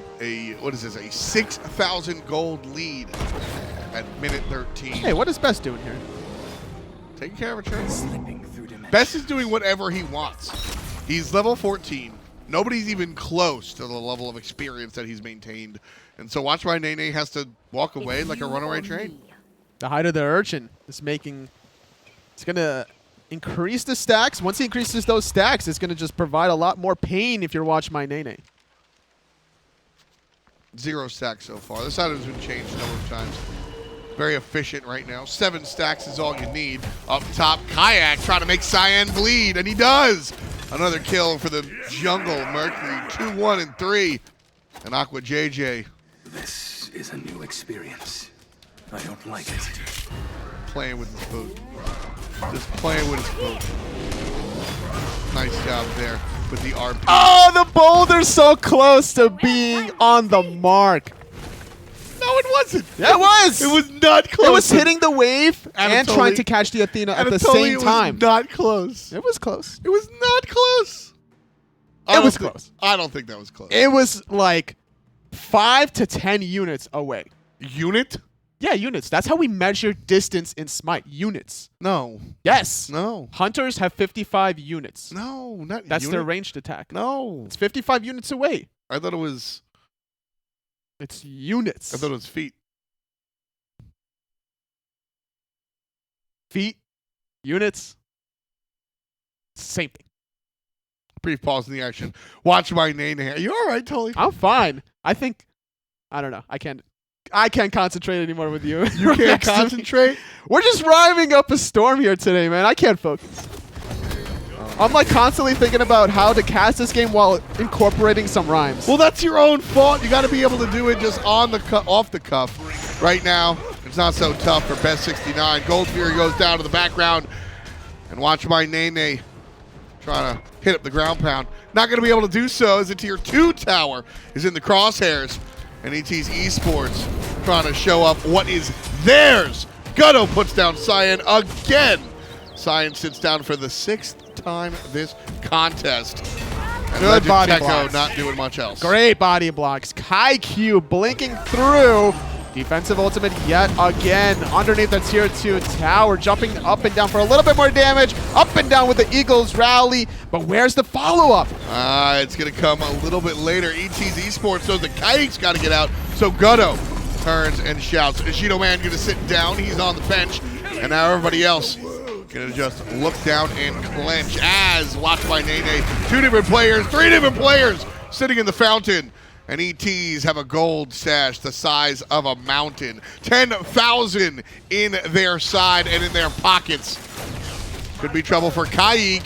S2: what is this? A 6,000 gold lead at minute 13.
S3: Hey, what is Best doing here?
S2: Taking care of a turn. Best is doing whatever he wants. He's level 14. Nobody's even close to the level of experience that he's maintained. And so Watch My Nene has to walk away like a runaway train.
S3: The height of the urchin is making... It's going to increase the stacks. Once he increases those stacks, it's going to just provide a lot more pain if you're Watch My Nene.
S2: 0 stacks so far. This item's been changed a number of times. Very efficient right now. 7 stacks is all you need. Up top, Kayak trying to make Cyan bleed, and he does. Another kill for the Jungle Mercury. 2, 1, and 3. And Aqua JJ.
S4: This is a new experience. I don't like it.
S2: Playing with his boot. Just playing with his boot. Nice job there with the RP.
S3: Oh, the boulder's so close to being on the mark.
S2: No, it wasn't.
S3: Yeah, it was.
S2: It was not close.
S3: It was hitting the wave and
S2: Anatoly-
S3: trying to catch the Athena at the
S2: Anatoly,
S3: same time.
S2: It was not close.
S3: It was close.
S2: It was not close.
S3: It was close.
S2: I don't think that was close.
S3: It was like 5 to 10 units away.
S2: Unit?
S3: Yeah, units. That's how we measure distance in Smite. Units.
S2: No.
S3: Yes.
S2: No.
S3: Hunters have 55 units.
S2: No, not
S3: That's
S2: unit.
S3: their ranged attack.
S2: No.
S3: It's 55 units away.
S2: I thought it was
S3: It's units.
S2: I thought it was feet.
S3: Feet, units, same thing.
S2: Brief pause in the action. Watch My Nene. Are you all right, Tully?
S3: I'm fine. I don't know. I can't concentrate anymore with you.
S2: You can't concentrate?
S3: We're just rhyming up a storm here today, man. I can't focus. I'm like constantly thinking about how to cast this game while incorporating some rhymes.
S2: Well, that's your own fault. You got to be able to do it just on the off the cuff. Right now, it's not so tough for Best 69. Gold Fury goes down to the background. And Watch My Nene trying to hit up the ground pound. Not going to be able to do so as the tier 2 tower is in the crosshairs. And ET's Esports trying to show up what is theirs. Gutto puts down Cyan again. Cyan sits down for the 6th time this contest. And
S3: Good
S2: Legend
S3: body
S2: Tekko
S3: blocks.
S2: not doing much else.
S3: Great body blocks. Kaiku blinking through. Defensive ultimate yet again underneath the tier 2 tower. Jumping up and down for a little bit more damage. Up and down with the Eagles rally. But where's the follow-up?
S2: It's going to come a little bit later. ET's Esports knows the Kite's got to get out. So Gutto turns and shouts. Ishido Man going to sit down. He's on the bench. And now everybody else going to just look down and clench as Watch My Nene. 2 different players, 3 different players sitting in the fountain. And ETs have a gold stash the size of a mountain. 10,000 in their side and in their pockets. Could be trouble for Kaik.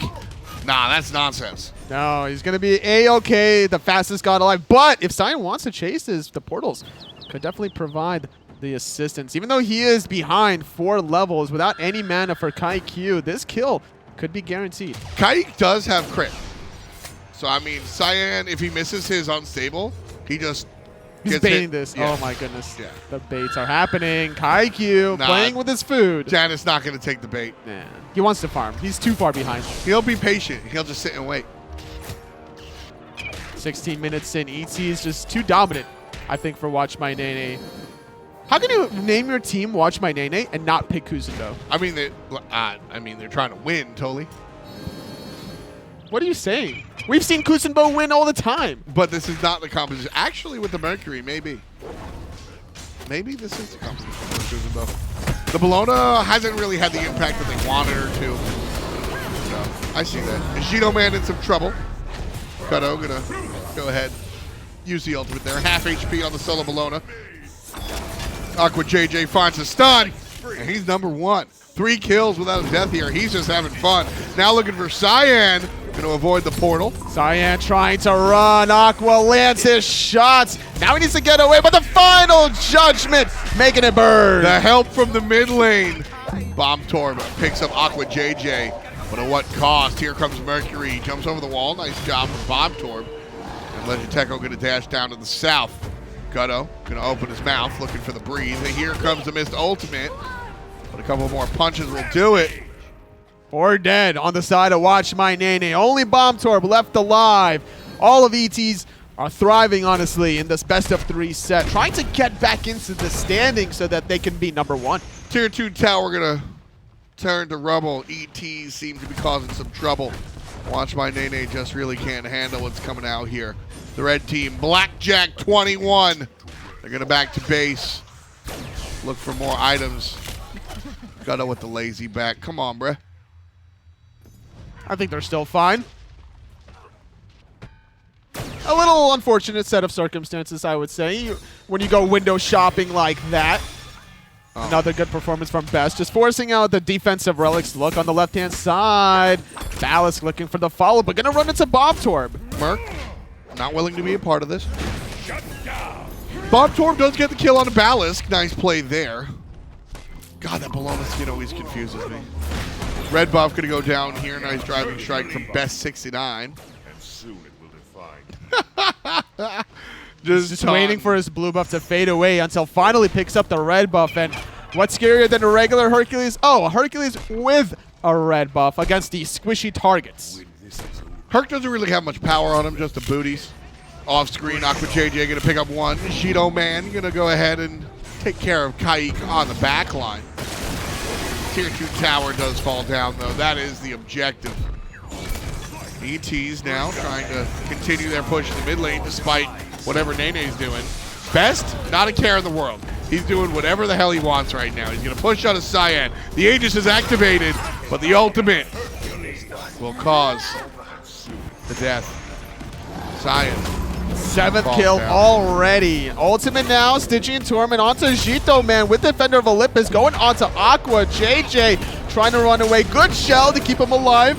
S2: Nah, that's nonsense.
S3: No, he's going to be A-okay, the fastest god alive. But if Cyan wants to chase the portals, could definitely provide the assistance. Even though he is behind 4 levels without any mana for Kaiku, this kill could be guaranteed.
S2: Kaik does have crit. So, I mean, Cyan, if he misses his unstable, he just
S3: He's
S2: gets
S3: baiting
S2: hit.
S3: this.
S2: Yeah.
S3: Oh my goodness.
S2: Yeah.
S3: The baits are happening. Kaiku
S2: Nah.
S3: playing with his food.
S2: Janet's not going to take the bait.
S3: Nah. He wants to farm. He's too far behind.
S2: He'll be patient. He'll just sit and wait.
S3: 16 minutes in. ET is just too dominant, I think, for Watch My Nene. How can you name your team Watch My Nene and not pick Kuzundo?
S2: I mean, they're trying to win, totally.
S3: What are you saying? We've seen Kuzenbo win all the time.
S2: But this is not the competition. Actually, with the Mercury, maybe. Maybe this is the competition for Kuzenbo. The Bologna hasn't really had the impact that they wanted her to. So, I see that. Vegito Man in some trouble. Cutto gonna go ahead, use the ultimate there. Half HP on the solo Bologna. Aqua JJ finds a stun, and he's number 1. 3 kills without a death here. He's just having fun. Now looking for Cyan. Going to avoid the portal.
S3: Cyan trying to run. Aqua lands his shots. Now he needs to get away, but the final judgment making it burn.
S2: The help from the mid lane. Bomb Torb picks up Aqua JJ, but at what cost? Here comes Mercury. He jumps over the wall. Nice job from Bomb Torb. And Legiteco going to dash down to the south. Gutto going to open his mouth, looking for the breathe. And here comes the missed ultimate. But a couple more punches will do it.
S3: Or dead on the side of Watch My Nene. Only Bomb Torb left alive. All of ETs are thriving, honestly, in this best of 3 set. Trying to get back into the standing so that they can be number 1.
S2: Tier 2 tower going to turn to rubble. ETs seem to be causing some trouble. Watch My Nene just really can't handle what's coming out here. The red team, Blackjack 21. They're going to back to base. Look for more items. Gutto with the lazy back. Come on, bruh.
S3: I think they're still fine. A little unfortunate set of circumstances, I would say, when you go window shopping like that. Another good performance from Best, just forcing out the defensive relics look on the left-hand side. Ballast looking for the follow, but gonna run into Bomb Torb.
S2: Merc, not willing to be a part of this. Bomb Torb does get the kill on a Ballast. Nice play there. God, that Bologna skin always confuses me. Red buff gonna go down here. Nice driving strike from Best 69.
S4: And soon it will define.
S3: Just waiting for his blue buff to fade away until finally picks up the red buff. And what's scarier than a regular Hercules? Oh, a Hercules with a red buff against these squishy targets.
S2: Herc doesn't really have much power on him, just the booties. Off screen, Aqua JJ gonna pick up 1. Shido Man gonna go ahead and take care of Kaik on the back line. Tier 2 tower does fall down, though. That is the objective. ET's now trying to continue their push in the mid lane despite whatever Nene's doing. Best, not a care in the world. He's doing whatever the hell he wants right now. He's going to push out a Cyan. The Aegis is activated, but the ultimate will cause the death. Cyan.
S3: 7th kill already. Ultimate now, Stygian Torment onto Jito Man with Defender of Olympus going onto Aqua. JJ trying to run away. Good shell to keep him alive.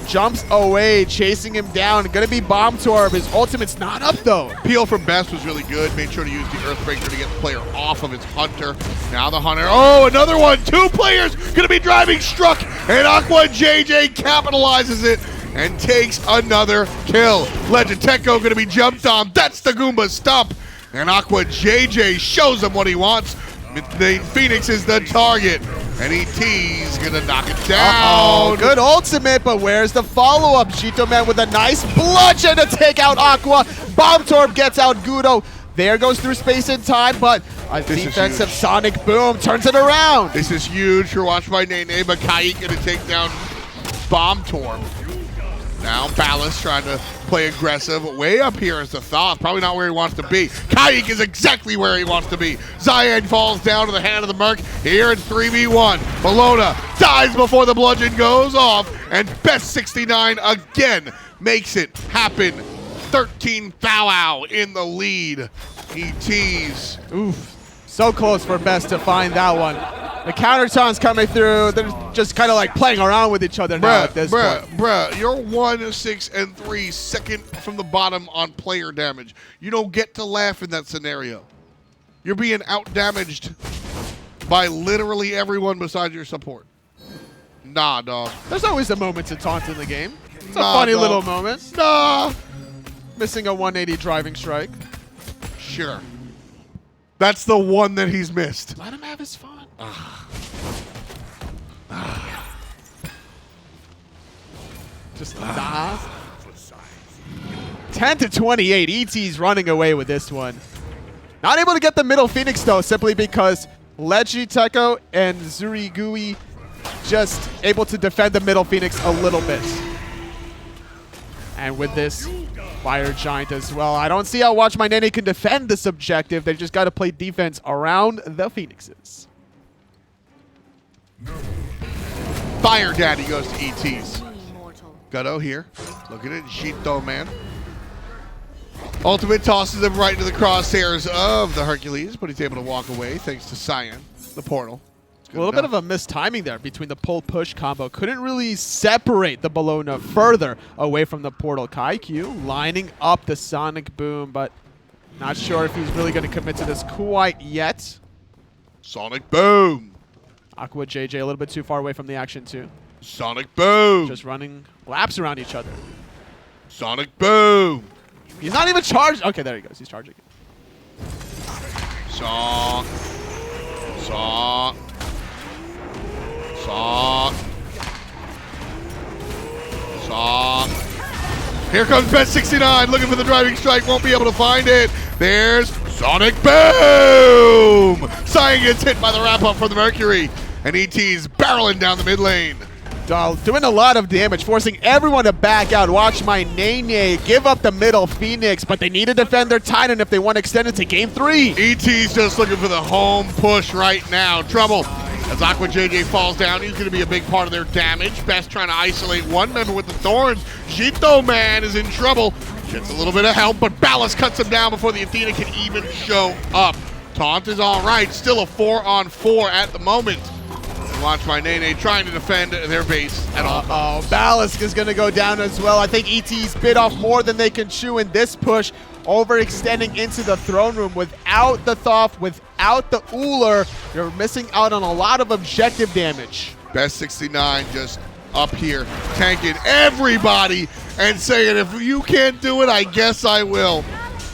S3: Jumps away, chasing him down. Gonna be Bomb Torb. His ultimate's not up though.
S2: Peel from Best was really good. Made sure to use the Earthbreaker to get the player off of his Hunter. Now the Hunter. Oh, another one. 2 players gonna be driving struck. And Aqua JJ capitalizes it and takes another kill. Legiteco gonna be jumped on. That's the Goomba stump. And Aqua JJ shows him what he wants. Phoenix is the target. And ET's gonna knock it down.
S3: Good ultimate, but where's the follow-up? Jito Man with a nice bludgeon to take out Aqua. Bomb Torb gets out Gudo. There goes through space and time, but a defensive Sonic Boom turns it around.
S2: This is huge for Watch My Nene, but Kaik gonna take down Bomb Torb. Now Ballast trying to play aggressive. Way up here is the Thoth. Probably not where he wants to be. Kaik is exactly where he wants to be. Cyan falls down to the hand of the Merc. Here it's 3v1. Bologna dies before the bludgeon goes off. And Best 69 again makes it happen. 13 Thou in the lead. ETs.
S3: Oof. So close for Best to find that one. The counter-taunts coming through. They're just kind of like playing around with each other now at this point.
S2: Bruh, you're 1, 6, and 3, second from the bottom on player damage. You don't get to laugh in that scenario. You're being out-damaged by literally everyone besides your support. Nah, dog.
S3: There's always a moment to taunt in the game. It's a funny little moment.
S2: Nah.
S3: Missing a 180 driving strike.
S2: Sure. That's the one that he's missed.
S3: Let him have his fun. Just 10 to 28. ET's running away with this one. Not able to get the middle Phoenix though, simply because Legiteco and Zurigui just able to defend the middle Phoenix a little bit. And with this Fire Giant as well, I don't see how Watch My Nene can defend this objective. They've just got to play defense around the Phoenixes.
S2: Fire Daddy goes to ETs. Gutto here. Look at it. Jito, man. Ultimate tosses him right into the crosshairs of the Hercules, but he's able to walk away thanks to Cyan, the portal.
S3: A little bit of a mistiming there between the pull-push combo. Couldn't really separate the Bologna further away from the portal. Kaiku lining up the Sonic Boom, but not sure if he's really going to commit to this quite yet.
S2: Sonic Boom.
S3: Aqua JJ a little bit too far away from the action too.
S2: Sonic Boom.
S3: Just running laps around each other.
S2: Sonic Boom.
S3: He's not even charged. Okay, there he goes. He's charging.
S2: Saw. Saw. Saw. Saw. Here comes Best 69 looking for the driving strike. Won't be able to find it. There's Sonic Boom. Cyan gets hit by the wrap up for the Mercury. And ET's barreling down the mid lane.
S3: Doing a lot of damage, forcing everyone to back out. Watch My Nene give up the middle Phoenix, but they need to defend their Titan if they want to extend it to game 3.
S2: ET's just looking for the home push right now. Trouble. As Aqua JJ falls down, he's going to be a big part of their damage. Best trying to isolate one member with the Thorns. Jito, man, is in trouble. Gets a little bit of help, but Ballast cuts him down before the Athena can even show up. Taunt is all right. Still a 4-on-4 at the moment. And Watch My Nene trying to defend their base at all costs.
S3: Ballast is going to go down as well. I think ET's bit off more than they can chew in this push. Overextending into the throne room without the Thoth, without the Uller. You're missing out on a lot of objective damage.
S2: Best 69 just up here, tanking everybody and saying, if you can't do it, I guess I will.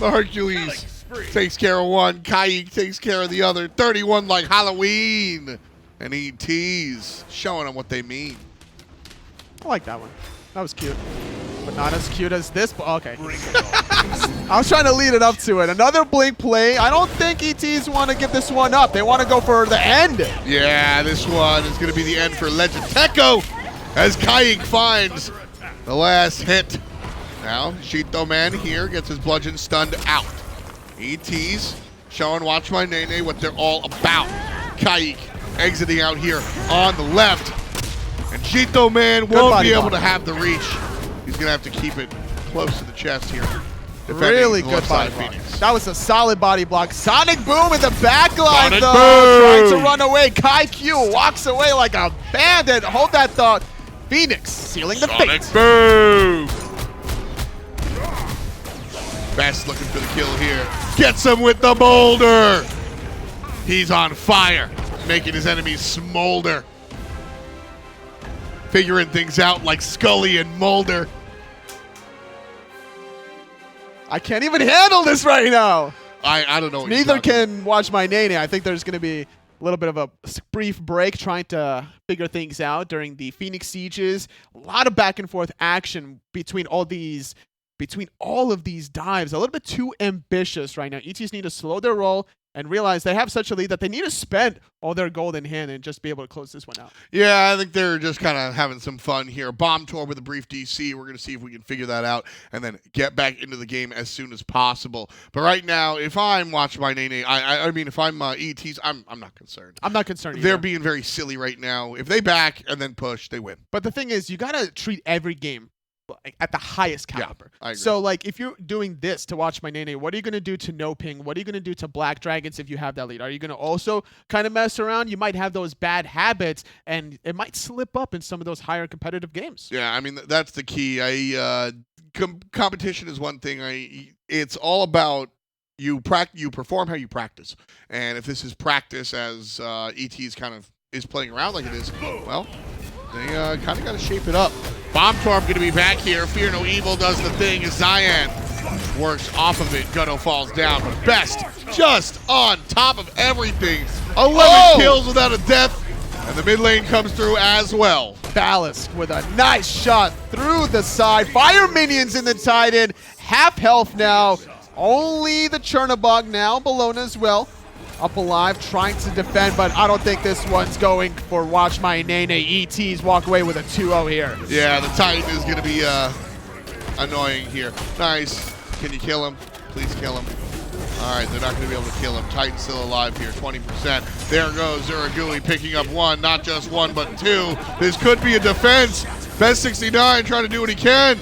S2: The Hercules takes care of one. Kaik takes care of the other. 31 like Halloween. And ET's showing them what they mean.
S3: I like that one. That was cute. But not as cute as this. Okay. I was trying to lead it up to it. Another blink play. I don't think ETs want to give this one up. They want to go for the end.
S2: Yeah, this one is going to be the end for Legiteco as Kaik finds the last hit. Now, Jito Man here gets his bludgeon stunned out. ETs showing Watch My Nene what they're all about. Kaik exiting out here on the left. And Jito Man won't be able to have the reach. He's going to have to keep it close to the chest here.
S3: Really good body block. That was a solid body block. Sonic Boom in the back line,
S2: Sonic
S3: though.
S2: Boom.
S3: Trying to run away. Kaiku walks away like a bandit. Hold that thought. Phoenix sealing the
S2: Sonic
S3: fate.
S2: Boom. Best looking for the kill here. Gets him with the boulder. He's on fire, making his enemies smolder. Figuring things out like Scully and Mulder.
S3: I can't even handle this right now.
S2: I don't know what
S3: Neither can Watch My Nene. I think there's going to be a little bit of a brief break trying to figure things out during the Phoenix sieges. A lot of back and forth action between all of these dives. A little bit too ambitious right now. ETs need to slow their roll and realize they have such a lead that they need to spend all their gold in hand and just be able to close this one out.
S2: Yeah, I think they're just kind of having some fun here. Bomb tour with a brief DC. We're going to see if we can figure that out and then get back into the game as soon as possible. But right now, if I'm Watch My Nene, I mean, if I'm ETs, I'm not concerned.
S3: I'm not concerned either.
S2: They're being very silly right now. If they back and then push, they win.
S3: But the thing is, you got to treat every game at the highest caliber.
S2: I agree.
S3: So, like, if you're doing this to Watch My Nene, what are you going to do to No Ping? What are you going to do to Black Dragons if you have that lead? Are you going to also kind of mess around? You might have those bad habits, and it might slip up in some of those higher competitive games.
S2: Yeah, I mean, that's the key. Competition is one thing. It's all about you perform how you practice. And if this is practice as ET's kind of is playing around like it is, well, they kind of got to shape it up. Bomb Torp going to be back here. Fear No Evil does the thing as Cyan works off of it. Gutto falls down, but Best just on top of everything. 11 kills without a death, and the mid lane comes through as well.
S3: Ballast with a nice shot through the side. Fire minions in the Titan. Half health now. Only the Chernobog now. Bologna as well. Up alive, trying to defend, but I don't think this one's going for Watch My Nene. ETs walk away with a 2-0 here.
S2: Yeah, the Titan is going to be annoying here. Nice. Can you kill him? Please kill him. All right, they're not going to be able to kill him. Titan's still alive here, 20%. There goes Zuragui picking up one, not just one, but two. This could be a defense. Best 69 trying to do what he can.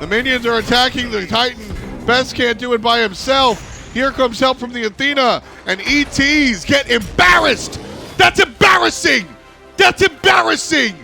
S2: The minions are attacking the Titan. Best can't do it by himself. Here comes help from the Athena, and ETs get embarrassed. That's embarrassing. That's embarrassing.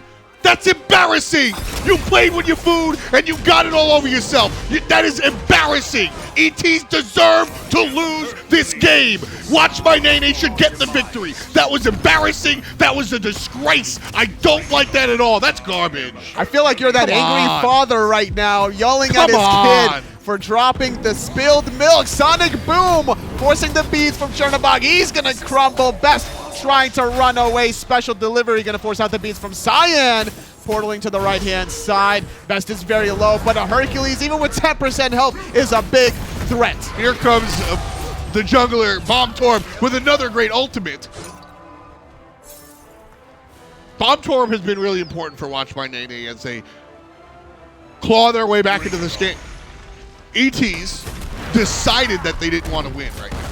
S2: That's embarrassing. You played with your food and you got it all over yourself. That is embarrassing. ETs deserve to lose this game. Watch My Nene should get the victory. That was embarrassing. That was a disgrace. I don't like that at all. That's garbage.
S3: I feel like you're that angry father right now, yelling at his kid for dropping the spilled milk. Sonic Boom forcing the beats from Chernobog. He's gonna crumble. Best trying to run away. Special delivery gonna force out the beats from Cyan. Portaling to the right-hand side. Best is very low, but a Hercules, even with 10% health, is a big threat.
S2: Here comes the jungler, Bomb Torb, with another great ultimate. Bomb Torb has been really important for Watch My Nene as they claw their way back into this game. ETs decided that they didn't want to win right now.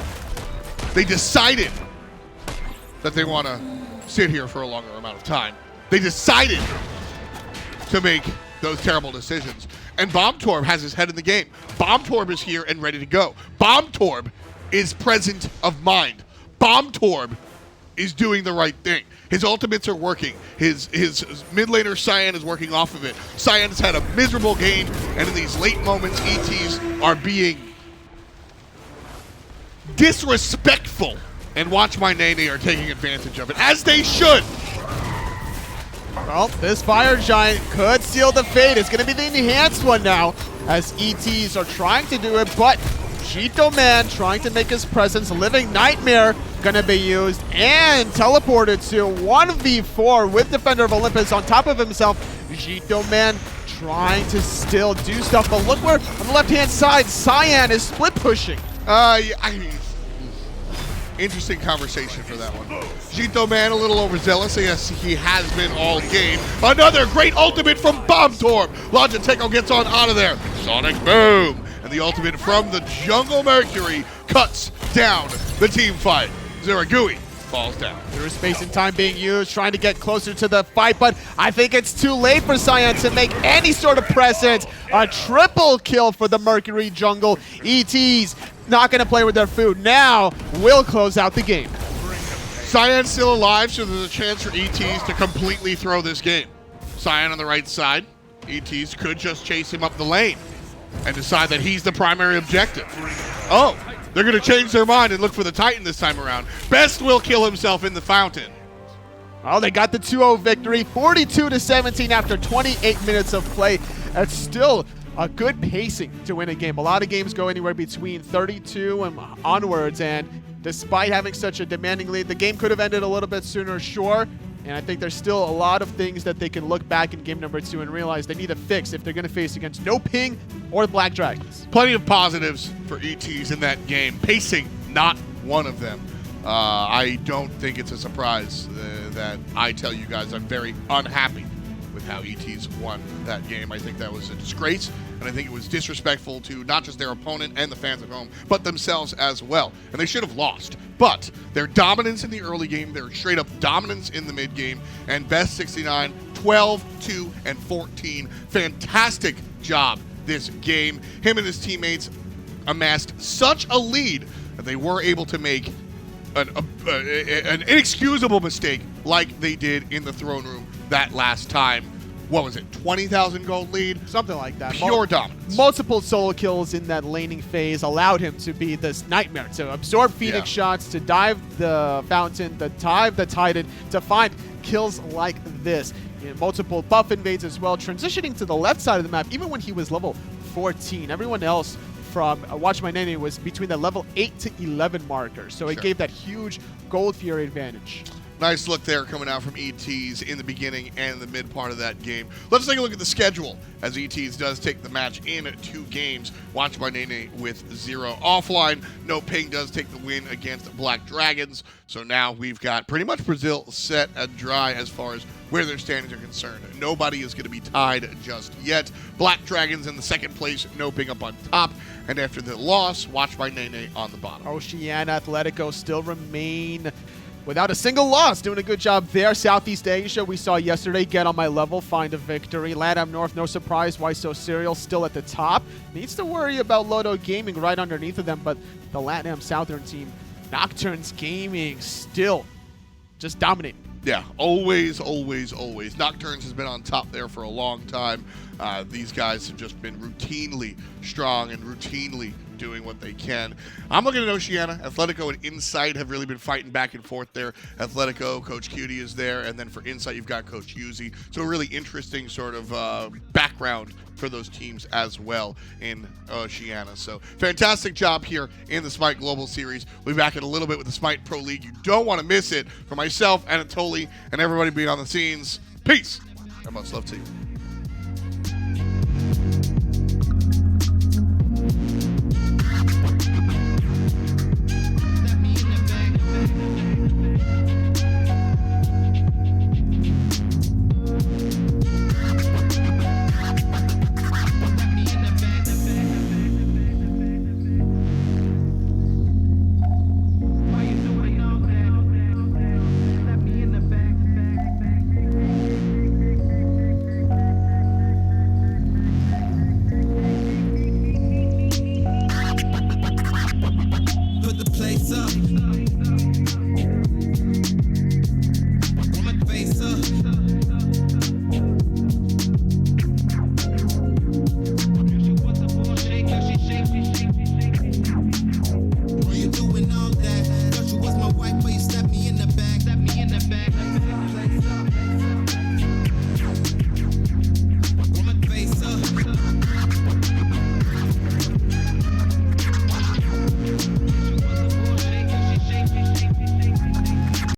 S2: They decided that they want to sit here for a longer amount of time. They decided to make those terrible decisions. And Bomb Torb has his head in the game. Bomb Torb is here and ready to go. Bomb Torb is present of mind. Bomb Torb is doing the right thing. His ultimates are working. His mid laner Cyan is working off of it. Cyan has had a miserable game, and in these late moments, ETs are being disrespectful. And Watch My Nene are taking advantage of it, as they should.
S3: Well, this Fire Giant could seal the fate. It's going to be the enhanced one now, as ETs are trying to do it, but Cheeto Man trying to make his presence. Living Nightmare going to be used and teleported to 1v4 with Defender of Olympus on top of himself. Cheeto Man trying to still do stuff, but look where on the left-hand side, Cyan is split pushing.
S2: Interesting conversation for that one. Cheeto Man a little overzealous. Yes, he has been all game. Another great ultimate from Bomb Torb. Logitech gets on out of there. Sonic Boom. And the ultimate from the Jungle Mercury cuts down the team fight. Zuragui falls down.
S3: There is space and time being used, trying to get closer to the fight, but I think it's too late for Cyan to make any sort of presence. A triple kill for the Mercury Jungle. ETs not going to play with their food. Now will close out the game.
S2: Cyan's still alive, so there's a chance for ETs to completely throw this game. Cyan on the right side. ETs could just chase him up the lane and decide that he's the primary objective. Oh, they're going to change their mind and look for the Titan this time around. Best will kill himself in the fountain.
S3: Oh, they got the 2-0 victory, 42-17 after 28 minutes of play. That's still a good pacing to win a game. A lot of games go anywhere between 32 and onwards, and despite having such a demanding lead, the game could have ended a little bit sooner, sure. And I think there's still a lot of things that they can look back in game number 2 and realize they need to fix if they're going to face against No Ping or the Black Dragons.
S2: Plenty of positives for ETs in that game. Pacing, not one of them. I don't think it's a surprise that I tell you guys I'm very unhappy with how ETs won that game. I think that was a disgrace, and I think it was disrespectful to not just their opponent and the fans at home, but themselves as well. And they should have lost. But their dominance in the early game, their straight-up dominance in the mid-game, and Best 69, 12, 2, and 14. Fantastic job this game. Him and his teammates amassed such a lead that they were able to make an inexcusable mistake like they did in the throne room that last time. What was it, 20,000 gold lead?
S3: Something like that.
S2: Pure dominance.
S3: Multiple solo kills in that laning phase allowed him to be this nightmare, to absorb Phoenix shots, to dive the fountain, to dive the Titan, to find kills like this. Multiple buff invades as well, transitioning to the left side of the map, even when he was level 14. Everyone else from Watch My Nene was between the level 8 to 11 markers, so it gave that huge Gold Fury advantage.
S2: Nice look there coming out from ETs in the beginning and the mid part of that game. Let's take a look at the schedule as ETs does take the match in 2 games. Watch by Nene with 0 offline. No Ping does take the win against Black Dragons. So now we've got pretty much Brazil set and dry as far as where their standings are concerned. Nobody is going to be tied just yet. Black Dragons in the second place, No Ping up on top. And after the loss, watch by Nene on the bottom.
S3: Oceania Atletico still remain without a single loss, doing a good job there. Southeast Asia, we saw yesterday, get on my level, find a victory. LATAM North, no surprise, Why So Serial still at the top. Needs to worry about Loto Gaming right underneath of them, but the LATAM Southern team, Nocturnes Gaming, still just dominating.
S2: Yeah, always, always, always. Nocturnes has been on top there for a long time. These guys have just been routinely strong and routinely doing what they can. I'm looking at Oceania. Atletico and Insight have really been fighting back and forth there. Atletico, Coach Cutie is there, and then for Insight, you've got Coach Yuzi. So a really interesting sort of background for those teams as well in Oceania. So fantastic job here in the SMITE Global Series. We'll be back in a little bit with the SMITE Pro League. You don't want to miss it. For myself, Anatoly, and everybody being on the scenes, peace and much love to you.